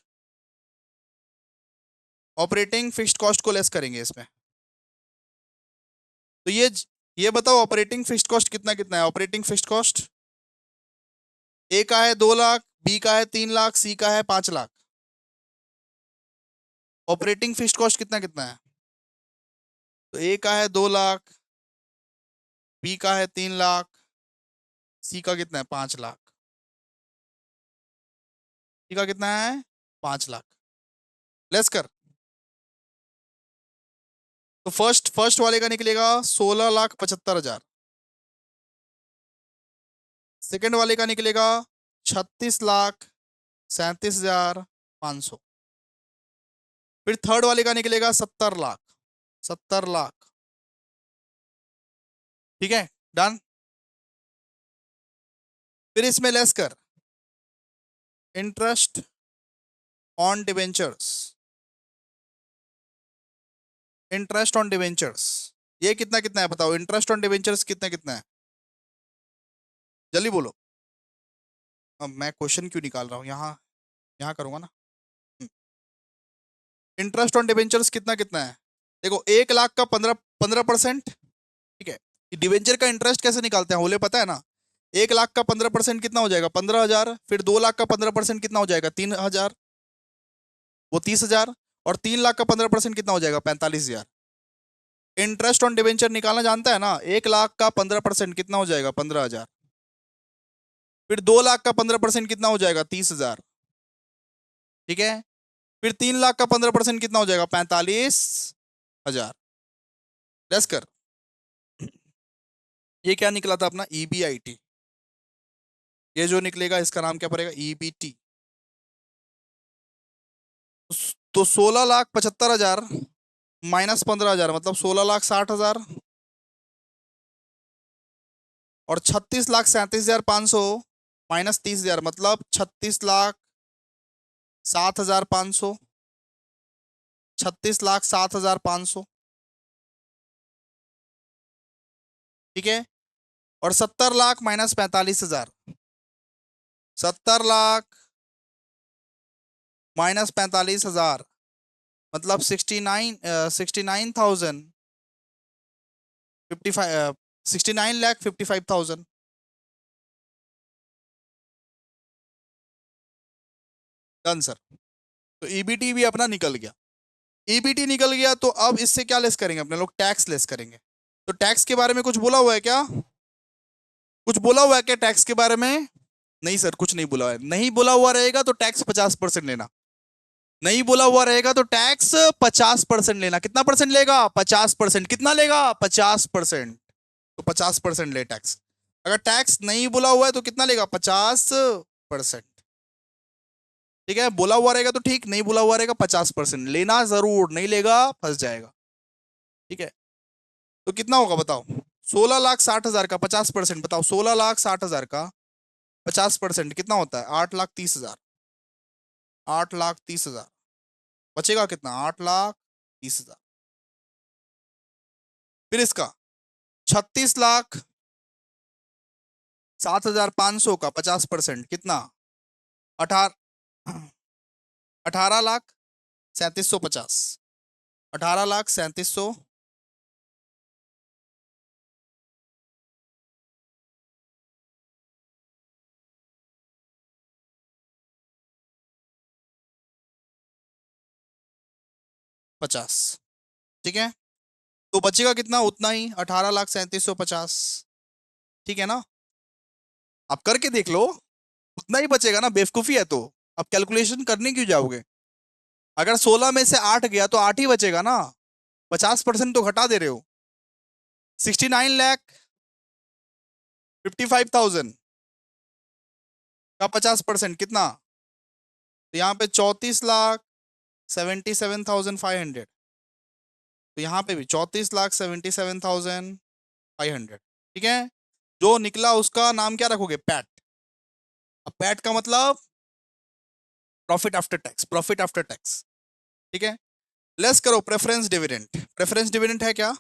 operating fixed cost को लेस करेंगे इसमें। तो ये बताओ ऑपरेटिंग फिक्स्ड कॉस्ट कितना कितना है? ऑपरेटिंग फिक्स्ड कॉस्ट ए का है 2 लाख, बी का है 3 लाख, सी का है 5 लाख। ऑपरेटिंग फिक्स्ड कॉस्ट कितना कितना है? तो ए का है 2 लाख, बी का है 3 लाख, सी का कितना है 5 लाख। सी का कितना है 5 लाख। लेस कर, तो फर्स्ट वाले का निकलेगा 16,75,000, सेकेंड वाले का निकलेगा 36,37,500, फिर थर्ड वाले का निकलेगा 70 लाख, 70 लाख। ठीक है, डन। फिर इसमें लेस कर interest on debentures, interest on debentures. ये कितना कितना है बताओ, इंटरेस्ट ऑन डिवेंचर्स कितना कितना है? जल्दी बोलो। अब मैं क्वेश्चन क्यों निकाल रहा हूँ, यहाँ यहाँ करूंगा ना। इंटरेस्ट ऑन डिवेंचर्स कितना कितना है? देखो 1,00,000 का 15% ठीक है, डिवेंचर का इंटरेस्ट कैसे निकालते हैं होले पता है ना? 1,00,000 का 15% कितना हो जाएगा? 15,000। फिर 2,00,000 का 15% कितना हो जाएगा? 3,000, वो 30,000। और 3,00,000 का 15% कितना हो जाएगा? 45,000। इंटरेस्ट ऑन डिवेंचर निकालना जानता है ना? 1,00,000 का 15% कितना हो जाएगा? 15,000। फिर 2,00,000 का 15% कितना हो जाएगा? 30,000। ठीक है, फिर 3,00,000 का 15% कितना हो जाएगा? 45,000। लेस कर, ये क्या निकला था अपना? EBIT। ये जो निकलेगा इसका नाम क्या पड़ेगा? EBT। तो 16,75,000 माइनस 15,000 मतलब 16,60,000, और 36,37,500 माइनस 30,000 मतलब 36,07,500, 36,07,500। ठीक है, और 70 लाख माइनस 45,000, 70 लाख माइनस 45,000 मतलब 69,55,000 डन सर। तो ईबीटी भी अपना निकल गया। ईबीटी निकल गया तो अब इससे क्या लेस करेंगे अपने लोग? टैक्स लेस करेंगे। तो टैक्स के बारे में कुछ बोला हुआ है क्या? कुछ बोला हुआ है क्या टैक्स के बारे में? नहीं सर, कुछ नहीं बोला हुआ है। नहीं बोला हुआ रहेगा तो टैक्स 50% लेना। नहीं बोला हुआ रहेगा तो टैक्स 50% लेना। कितना परसेंट लेगा? 50%। कितना लेगा? 50%। तो 50% ले टैक्स। अगर टैक्स नहीं बोला हुआ है तो कितना लेगा? 50%। ठीक है, बोला हुआ रहेगा तो ठीक, नहीं बोला हुआ रहेगा 50% लेना जरूर, नहीं लेगा फंस जाएगा। ठीक है, तो कितना होगा बताओ? 16,60,000 का 50% बताओ, 16,60,000 का 50% कितना होता है? 8,30,000। 8,30,000 बचेगा कितना? 8,30,000। फिर इसका 36,07,500 का 50% कितना? 18 18,37,50। 18,37,50। ठीक है, तो बचेगा कितना? उतना ही, 18,37,50। ठीक है ना? आप करके देख लो, उतना ही बचेगा ना। बेवकूफी है तो अब कैलकुलेशन करने क्यों जाओगे? अगर 16 में से 8 गया तो 8 ही बचेगा ना। 50% तो घटा दे रहे हो। 69,55,000 का 50% कितना? तो यहाँ पे 34,77,500। तो यहाँ पे भी 34,77,500। ठीक है, जो निकला उसका नाम क्या रखोगे? पैट। अब पैट का मतलब profit after tax, profit after tax. ठीक है, लेस करो प्रेफरेंस डिविडेंड। प्रेफरेंस डिविडेंड है क्या?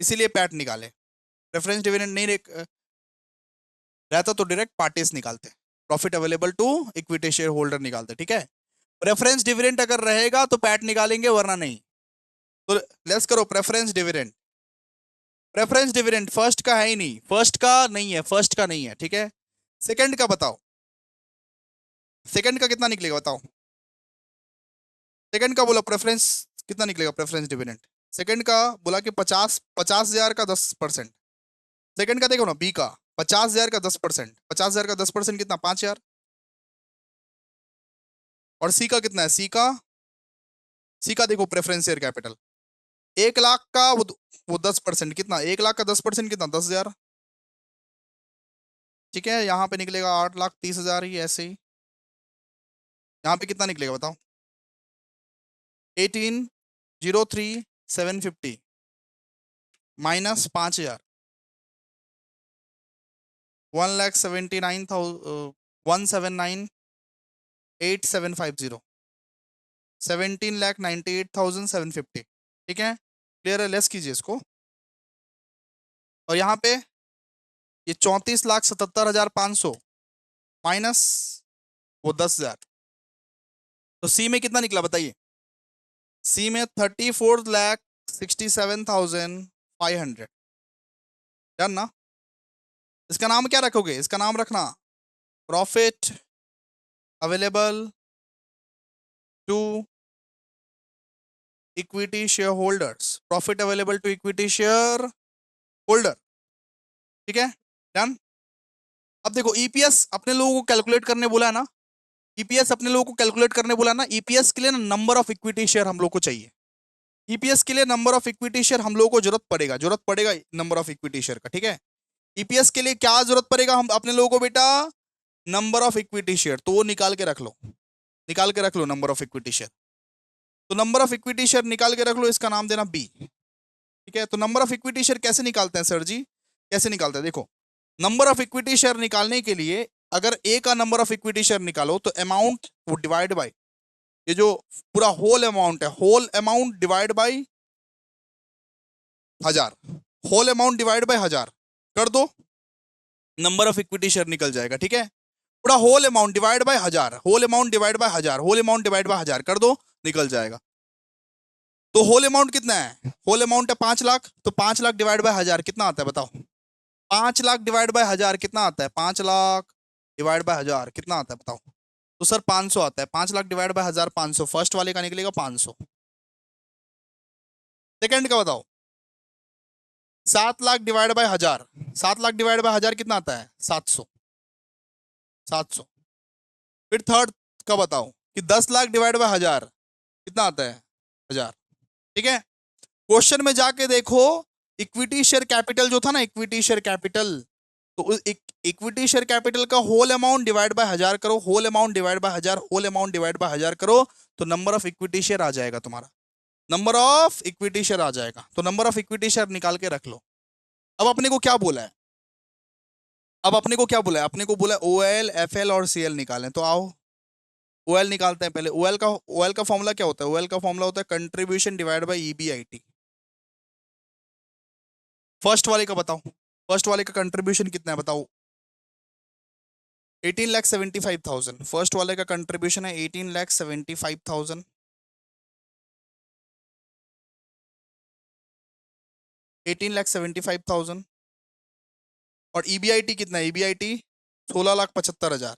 इसीलिए पैट निकाले। प्रेफरेंस डिविडेंड नहीं रहता तो डायरेक्ट पार्टीज निकालते, profit available to equity share holder निकालते। ठीक है, प्रेफरेंस डिविडेंड अगर रहेगा तो पैट निकालेंगे, वरना नहीं। तो लेस करो preference dividend. Preference dividend first का है ही नहीं, फर्स्ट का नहीं है, फर्स्ट का नहीं है। ठीक है, सेकंड का बताओ, सेकंड का कितना निकलेगा बताओ? सेकंड का बोला प्रेफरेंस कितना निकलेगा? प्रेफरेंस डिविडेंड सेकंड का बोला कि 50,000 का 10%। सेकंड का देखो ना, बी का 50,000 का 10%, 50,000 का 10% कितना? 5,000। और सी का कितना है? सी का देखो प्रेफरेंस शेयर कैपिटल 1 लाख का, वो 10% कितना? 1 लाख का 10% कितना? 10,000। ठीक है, यहाँ पे निकलेगा 8,30,000 ही ऐसे ही। यहाँ पे कितना निकलेगा बताओ? 18,03,750 माइनस 5,000, 1,79,8,750, 17,98,750। ठीक है, क्लियर है? लेस कीजिए इसको। और यहाँ पे ये 34,77,500 माइनस वो 10,000। तो सी में कितना निकला बताइए? सी में 34,67,500। डन ना? इसका नाम क्या रखोगे? इसका नाम रखना profit available to equity share holders. Profit available to equity share holder. ठीक है, डन। अब देखो, ईपीएस अपने लोगों को कैलकुलेट करने बोला है ना, ईपीएस अपने लोगों को कैलकुलेट करने बोला ना। ईपीएस के लिए ना नंबर ऑफ इक्विटी शेयर हम लोग को चाहिए। ईपीएस के लिए नंबर ऑफ इक्विटी शेयर हम लोगों को जरूरत पड़ेगा नंबर ऑफ इक्विटी शेयर का। ठीक है, ईपीएस के लिए क्या जरूरत पड़ेगा हम अपने लोगों को बेटा? Number of equity share. तो वो निकाल के रख लो, निकाल के रख लो नंबर ऑफ इक्विटी शेयर। तो नंबर ऑफ इक्विटी शेयर निकाल के रख लो, इसका नाम देना बी। ठीक है, तो नंबर ऑफ इक्विटी शेयर कैसे निकालते हैं सर जी? कैसे निकालते हैं देखो, नंबर ऑफ इक्विटी शेयर निकालने के लिए अगर ए का नंबर ऑफ इक्विटी शेयर निकालो तो अमाउंट वो डिवाइड बाय ये जो पूरा होल अमाउंट है, whole amount divide by 1,000। Whole amount divide by 1,000। कर दो, नंबर ऑफ इक्विटी शेयर निकल जाएगा, ठीक है। पूरा whole amount divide by 1000, whole amount divide by 1000, whole amount divide by 1000 कर दो, निकल जाएगा। तो होल अमाउंट कितना है, होल अमाउंट है 5 लाख, तो 5 लाख डिवाइड बाय 1000 कितना आता है बताओ। 5 लाख डिवाइड बाय 1000 कितना आता है, 5 लाख डिवाइड बाय 1000 कितना आता है बताओ। तो सर 500 आता है, 5 लाख डिवाइड बाय 1000 500, फर्स्ट वाले का निकलेगा 500। सेकंड का बताओ, 7 lakh divide by 1000, 7 lakh divide by 1000 कितना आता है, 700, 700। फिर थर्ड का बताओ कि 10 लाख डिवाइड बाय 1000 कितना आता है, 1000, ठीक है। क्वेश्चन में जाके देखो, इक्विटी शेयर कैपिटल जो था ना, इक्विटी शेयर कैपिटल, तो इक्विटी शेयर कैपिटल का होल अमाउंट डिवाइड बाय 1000 करो, whole amount divide by 1000, whole amount divide by 1000 करो, तो नंबर ऑफ इक्विटी शेयर आ जाएगा तुम्हारा, नंबर ऑफ इक्विटी शेयर आ जाएगा। तो नंबर ऑफ इक्विटी शेयर निकाल के रख लो। अब अपने को क्या बोला है, अब अपने को क्या बोला है, अपने को बोला है ओएल, एफएल और सीएल निकालें। तो आओ ओएल निकालते हैं पहले। ओएल का फॉर्मूला क्या होता है, ओएल का फॉर्मूला होता है contribution divide by EBIT. First वाले का बताओ, फर्स्ट वाले का कंट्रीब्यूशन कितना है बताओ। 18,75,000 फर्स्ट वाले का कंट्रीब्यूशन है, 18,75,000, 18,75,000। और ईबीआईटी कितना है, ईबीआईटी 16,75,000,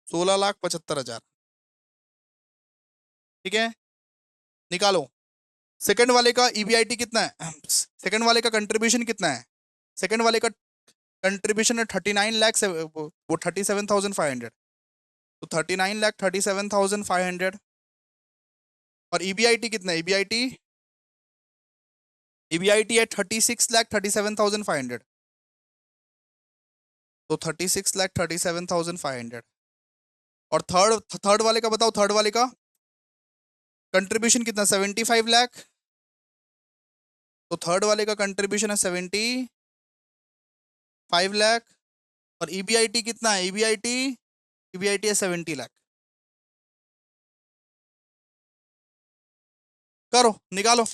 16,75,000, ठीक है। निकालो। सेकंड वाले का ईबीआईटी कितना है, सेकंड वाले का कंट्रीब्यूशन कितना है, सेकंड वाले का कंट्रीब्यूशन है 39 लाख, वो 37,500, तो 39,37,500। और ईबीआईटी कितना है, ईबीआईटी ईबीआईटी है 36,37,500, तो 36,37,500। और थर्ड थर्ड वाले का बताओ, थर्ड वाले का कंट्रीब्यूशन कितना, 75 लाख, तो थर्ड वाले का कंट्रीब्यूशन है 75 लाख। और ईबीआईटी कितना है, ईबीआईटी ईबीआईटी है 70 लाख। करो निकालो।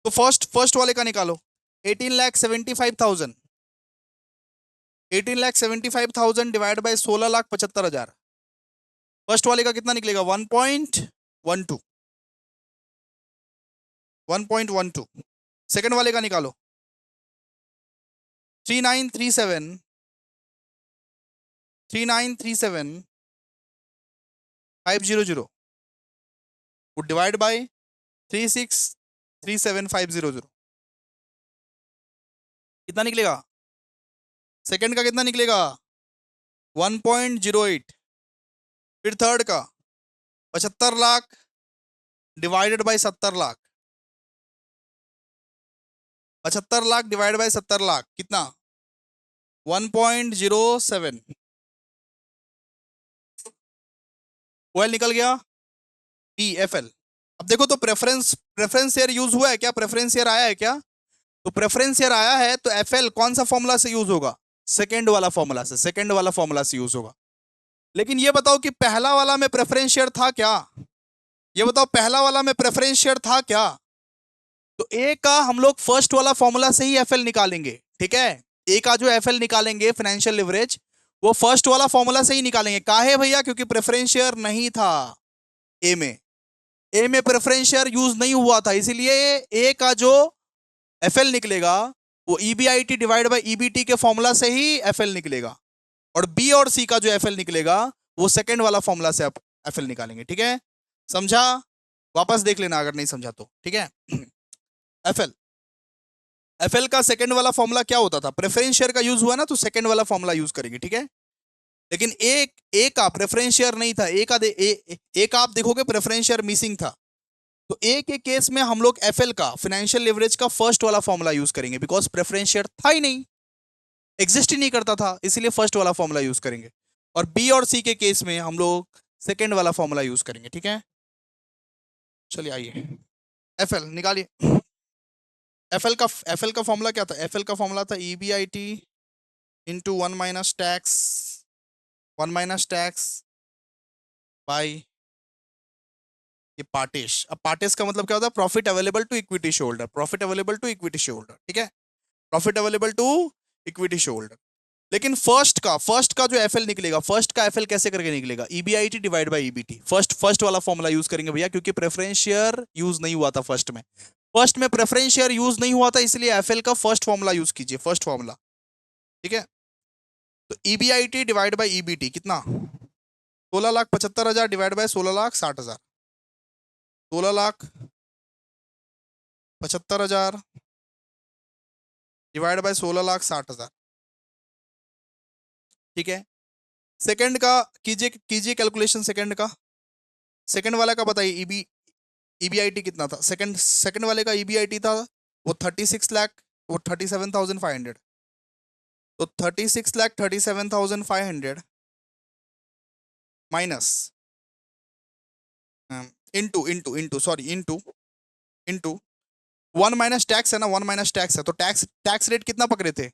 तो फर्स्ट फर्स्ट वाले का निकालो, 18,75,000, 18,75,000 डिवाइड बाय 16,75,000, फर्स्ट वाले का कितना निकलेगा, 1.12, 1.12। सेकंड वाले का निकालो, 3937, 3937,500, वो डिवाइड बाय 36,37,500, कितना निकलेगा, सेकंड का कितना निकलेगा, 1.08। फिर थर्ड का 75 lakh divided by 70 lakh, 75 lakh divide by 70 lakh कितना, 1.07। ओएल निकल गया, बी एफएल। अब देखो तो प्रेफरेंस प्रेफरेंस शेयर यूज हुआ है क्या, प्रेफरेंस शेयर आया है क्या, तो प्रेफरेंस शेयर आया है, तो एफएल कौन सा फॉर्मूला से यूज होगा, सेकंड वाला फॉर्मूला से, सेकंड वाला फॉर्मूला से यूज होगा। लेकिन ये बताओ कि पहला वाला में प्रेफरेंस शेयर था क्या, ये बताओ पहला वाला में प्रेफरेंस शेयर था क्या। तो ए का हम लोग फर्स्ट वाला फॉर्मूला से ही एफएल निकालेंगे, ठीक है। ए का जो एफएल निकालेंगे फाइनेंशियल लिवरेज, वो फर्स्ट वाला फॉर्मूला से ही निकालेंगे। काहे भैया, क्योंकि प्रेफरेंस शेयर नहीं था ए में, ए में प्रेफरेंस शेयर यूज नहीं हुआ था, इसीलिए ए का जो एफएल निकलेगा वो ईबीआईटी डिवाइड बाय ईबीटी के फॉर्मूला से ही एफएल निकलेगा। और बी और सी का जो एफएल निकलेगा वो सेकंड वाला फॉर्मूला से आप एफएल निकालेंगे, ठीक है। समझा, वापस देख लेना अगर नहीं समझा तो, ठीक है। एफएल एफएल का सेकंड वाला फॉर्मूला क्या होता था, प्रेफरेंस शेयर का यूज हुआ ना, तो सेकंड वाला फॉर्मूला यूज करेंगे, ठीक है। लेकिन ए का प्रेफरेंस शेयर नहीं था, ए का आप देखोगे प्रेफरेंस शेयर मिसिंग था, तो ए के केस में हम लोग एफएल का फाइनेंशियल लिवरेज का फर्स्ट वाला फॉर्मूला यूज करेंगे, बिकॉज प्रेफरेंस शेयर था ही नहीं, एग्जिस्ट ही नहीं करता था, इसीलिए फर्स्ट वाला फॉर्मूला यूज करेंगे। और बी और सी के केस में हम लोग सेकंड वाला फॉर्मूला यूज करेंगे, ठीक है। चलिए आइए, एफएल निकालिए। एफएल का फॉर्मूला क्या था, एफएल का फॉर्मूला था ईबीआईटी इंटू 1 - टैक्स बाई ये पार्टेश। अब पार्टेश का मतलब क्या होता है, profit available to equity share holder, profit available to equity share holder, ठीक है। Profit available to equity share holder. लेकिन फर्स्ट का जो एफएल निकलेगा, फर्स्ट का एफएल कैसे करके निकलेगा? EBIT divide by EBT. First वाला फॉर्मूला यूज करेंगे भैया, क्योंकि प्रेफरेंस शेयर यूज नहीं हुआ था फर्स्ट में प्रेफरेंस शेयर यूज नहीं हुआ था, इसलिए एफएल का फर्स्ट फॉर्मूला यूज कीजिए, फर्स्ट फॉर्मूला। ठीक है, तो ईबीआईटी डिवाइड बाय ईबीटी कितना? 16,75,000 डिवाइड बाय 16,60,000। 16,75,000 divide by 16,60,000। ठीक है, सेकंड का कीजिए कीजिए कैलकुलेशन सेकंड का। सेकंड वाला का बताइए, ईबीआईटी कितना था? सेकंड वाले का ईबीआईटी था वो 36 लाख, वो 37,500। तो 36,37,500 minus into into into sorry into into 1 minus tax है ना, 1 माइनस टैक्स है, तो टैक्स रेट कितना पकड़े थे?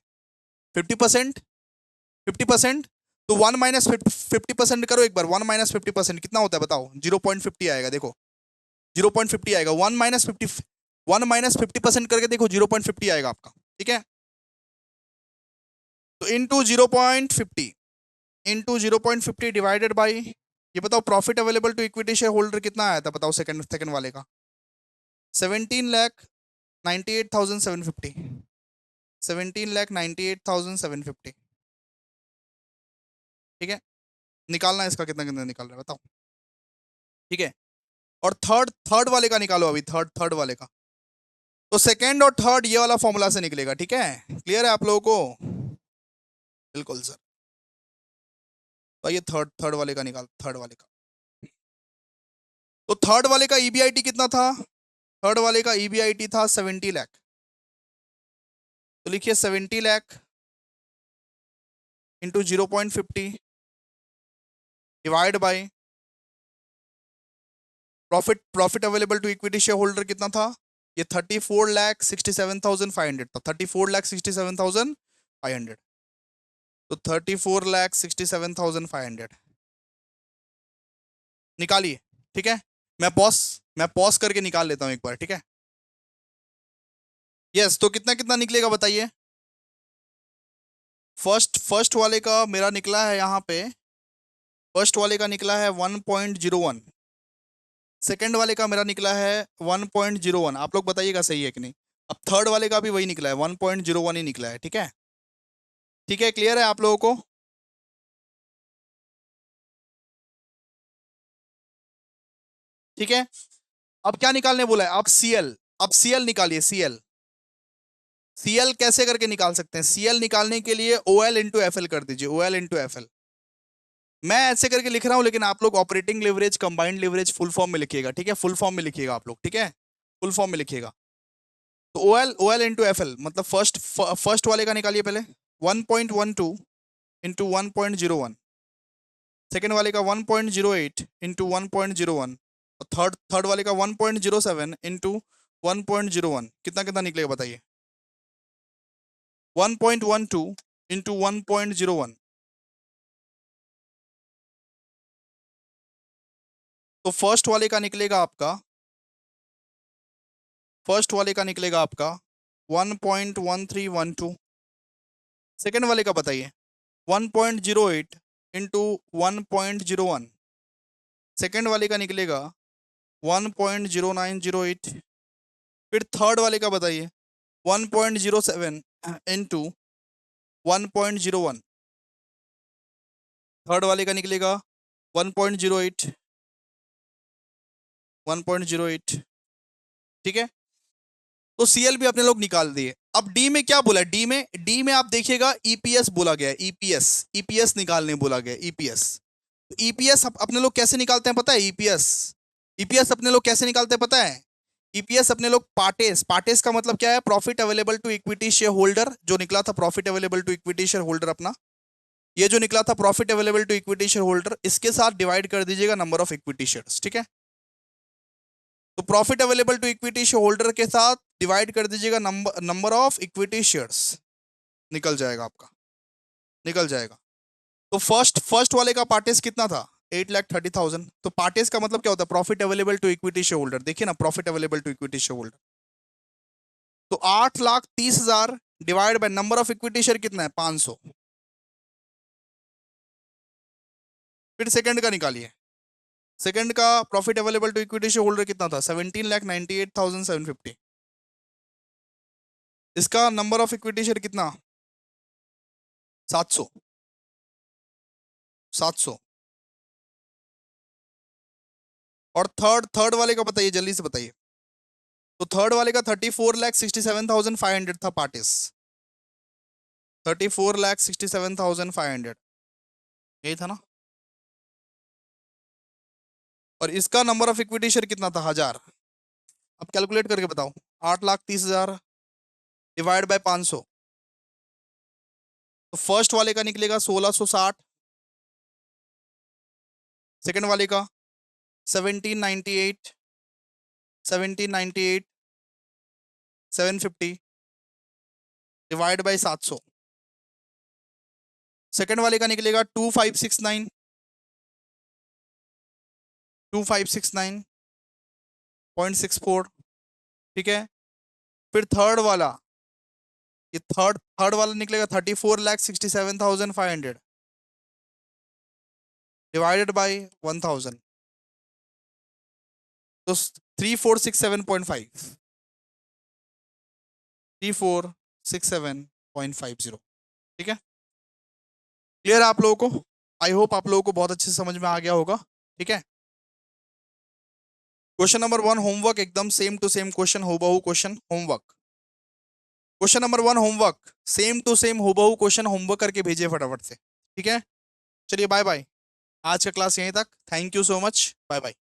50%। 50%, तो 1 माइनस 50% करो एक बार। 1 माइनस 50% कितना होता है बताओ? 0.50 आएगा। देखो 0.50 आएगा। 1 माइनस 50% करके देखो, 0.50 आएगा आपका। ठीक है, तो इंटू 0.50 इंटू 0.50 डिवाइडेड बाई, ये बताओ profit available to equity share holder कितना आया था बताओ? सेकंड वाले का 17,98,750। 17,98,750। ठीक है, निकालना है इसका, कितना कितना निकाल रहा है बताओ? ठीक है, और थर्ड वाले का निकालो अभी, थर्ड वाले का। तो सेकंड और थर्ड ये वाला फॉर्मूला से निकलेगा। ठीक है, क्लियर है आप लोगों को? बिल्कुल सर। तो ये थर्ड वाले का निकाल, थर्ड वाले का। तो थर्ड वाले का ईबीआईटी कितना था? थर्ड वाले का ईबीआईटी था 70 लाख। तो लिखिए 70 lakh into 0.50 divide by profit available to equity share holder कितना था? ये 34,67,500 था। 34,67,500। तो 34,67,500 निकालिए। ठीक है, मैं पॉज करके निकाल लेता हूं एक बार। ठीक है, यस, तो कितना कितना निकलेगा बताइए? फर्स्ट वाले का मेरा निकला है यहाँ पे, फर्स्ट वाले का निकला है 1.01। सेकंड वाले का मेरा निकला है 1.01। आप लोग बताइएगा सही है कि नहीं। अब थर्ड वाले का भी वही निकला है, 1.01 ही निकला है। ठीक है, ठीक है, क्लियर है आप लोगों को? ठीक है, अब क्या निकालने बोला है? अब सीएल निकालिए। सीएल कैसे करके निकाल सकते हैं? सीएल निकालने के लिए ओएल इंटू एफएल कर दीजिए, ओएल इंटू एफएल। मैं ऐसे करके लिख रहा हूं, लेकिन आप लोग operating leverage, combined leverage full form में लिखिएगा। ठीक है, फुल फॉर्म में लिखिएगा आप लोग। ठीक है, फुल फॉर्म में लिखिएगा। तो ओएल इंटू एफएल मतलब फर्स्ट वाले का निकालिए पहले, 1.12 इंटू 1.01। सेकेंड वाले का 1.08 इंटू 1.01। और थर्ड वाले का 1.07 इंटू 1.01। कितना कितना निकलेगा बताइए? 1.12 इंटू 1.01। तो फर्स्ट वाले का निकलेगा आपका 1.1312। सेकेंड वाले का बताइए 1.08 इंटू 1.01। सेकेंड वाले का निकलेगा 1.0908। फिर थर्ड वाले का बताइए 1.07 इंटू 1.01। थर्ड वाले का निकलेगा 1.08। 1.08। ठीक है, तो सीएल भी अपने लोग निकाल दिए। अब डी में क्या बोला है? डी में आप देखिएगा ईपीएस बोला गया है। ईपीएस निकालने बोला गया ईपीएस। तो ईपीएस अपने लोग कैसे निकालते हैं पता है? ईपीएस अपने लोग कैसे निकालते हैं पता है? ईपीएस अपने लोग पार्टेस का मतलब क्या है? Profit available to equity share holder. जो निकला था profit available to equity share holder अपना, ये जो निकला था profit available to equity share holder, इसके साथ डिवाइड कर दीजिएगा नंबर ऑफ इक्विटी शेयर्स। ठीक है, तो profit available to equity share holder के साथ डिवाइड कर दीजिएगा नंबर ऑफ इक्विटी शेयर्स। निकल जाएगा आपका, निकल जाएगा। तो फर्स्ट वाले का पार्टेस कितना था? 8,30,000। तो पार्टेस का मतलब क्या होता है? Profit available to equity share holder. देखिए ना, profit available to equity share holder. तो 8,30,000 divide by number of equity share कितना है 500। फिर सेकंड का निकालिए। सेकंड का profit available to equity share holder कितना था 17,98,750। इसका नंबर ऑफ इक्विटी शेयर कितना 700। 700। और थर्ड वाले का बताइए, जल्दी से बताइए। तो थर्ड वाले का 34,67,500 था पार्टिस। 34,67,500 यही था ना। और इसका नंबर ऑफ इक्विटी शेयर कितना था 1000। अब कैलकुलेट करके बताओ। 8,30,000 डिवाइड बाय 500। तो फर्स्ट वाले का निकलेगा 1660। सेकंड वाले का 1798 1798 750 डिवाइड बाय 700। सेकंड वाले का निकलेगा 2569 2569.64। ठीक है। फिर थर्ड वाला, ये थर्ड वाला निकलेगा 34,67,500 डिवाइडेड बाय 1000। तो 3467.5 3467.50। ठीक है। क्लियर है आप लोगों को? आई होप आप लोगों को बहुत अच्छे से समझ में आ गया होगा। ठीक है। क्वेश्चन नंबर 1 होमवर्क एकदम सेम टू सेम क्वेश्चन, हूबहू question homework. Question number 1 homework same to same हूबहू क्वेश्चन होमवर्क करके भेजिए फटाफट से। ठीक है। चलिए बाय बाय। आज का क्लास यहीं तक। Thank you so much. Bye bye.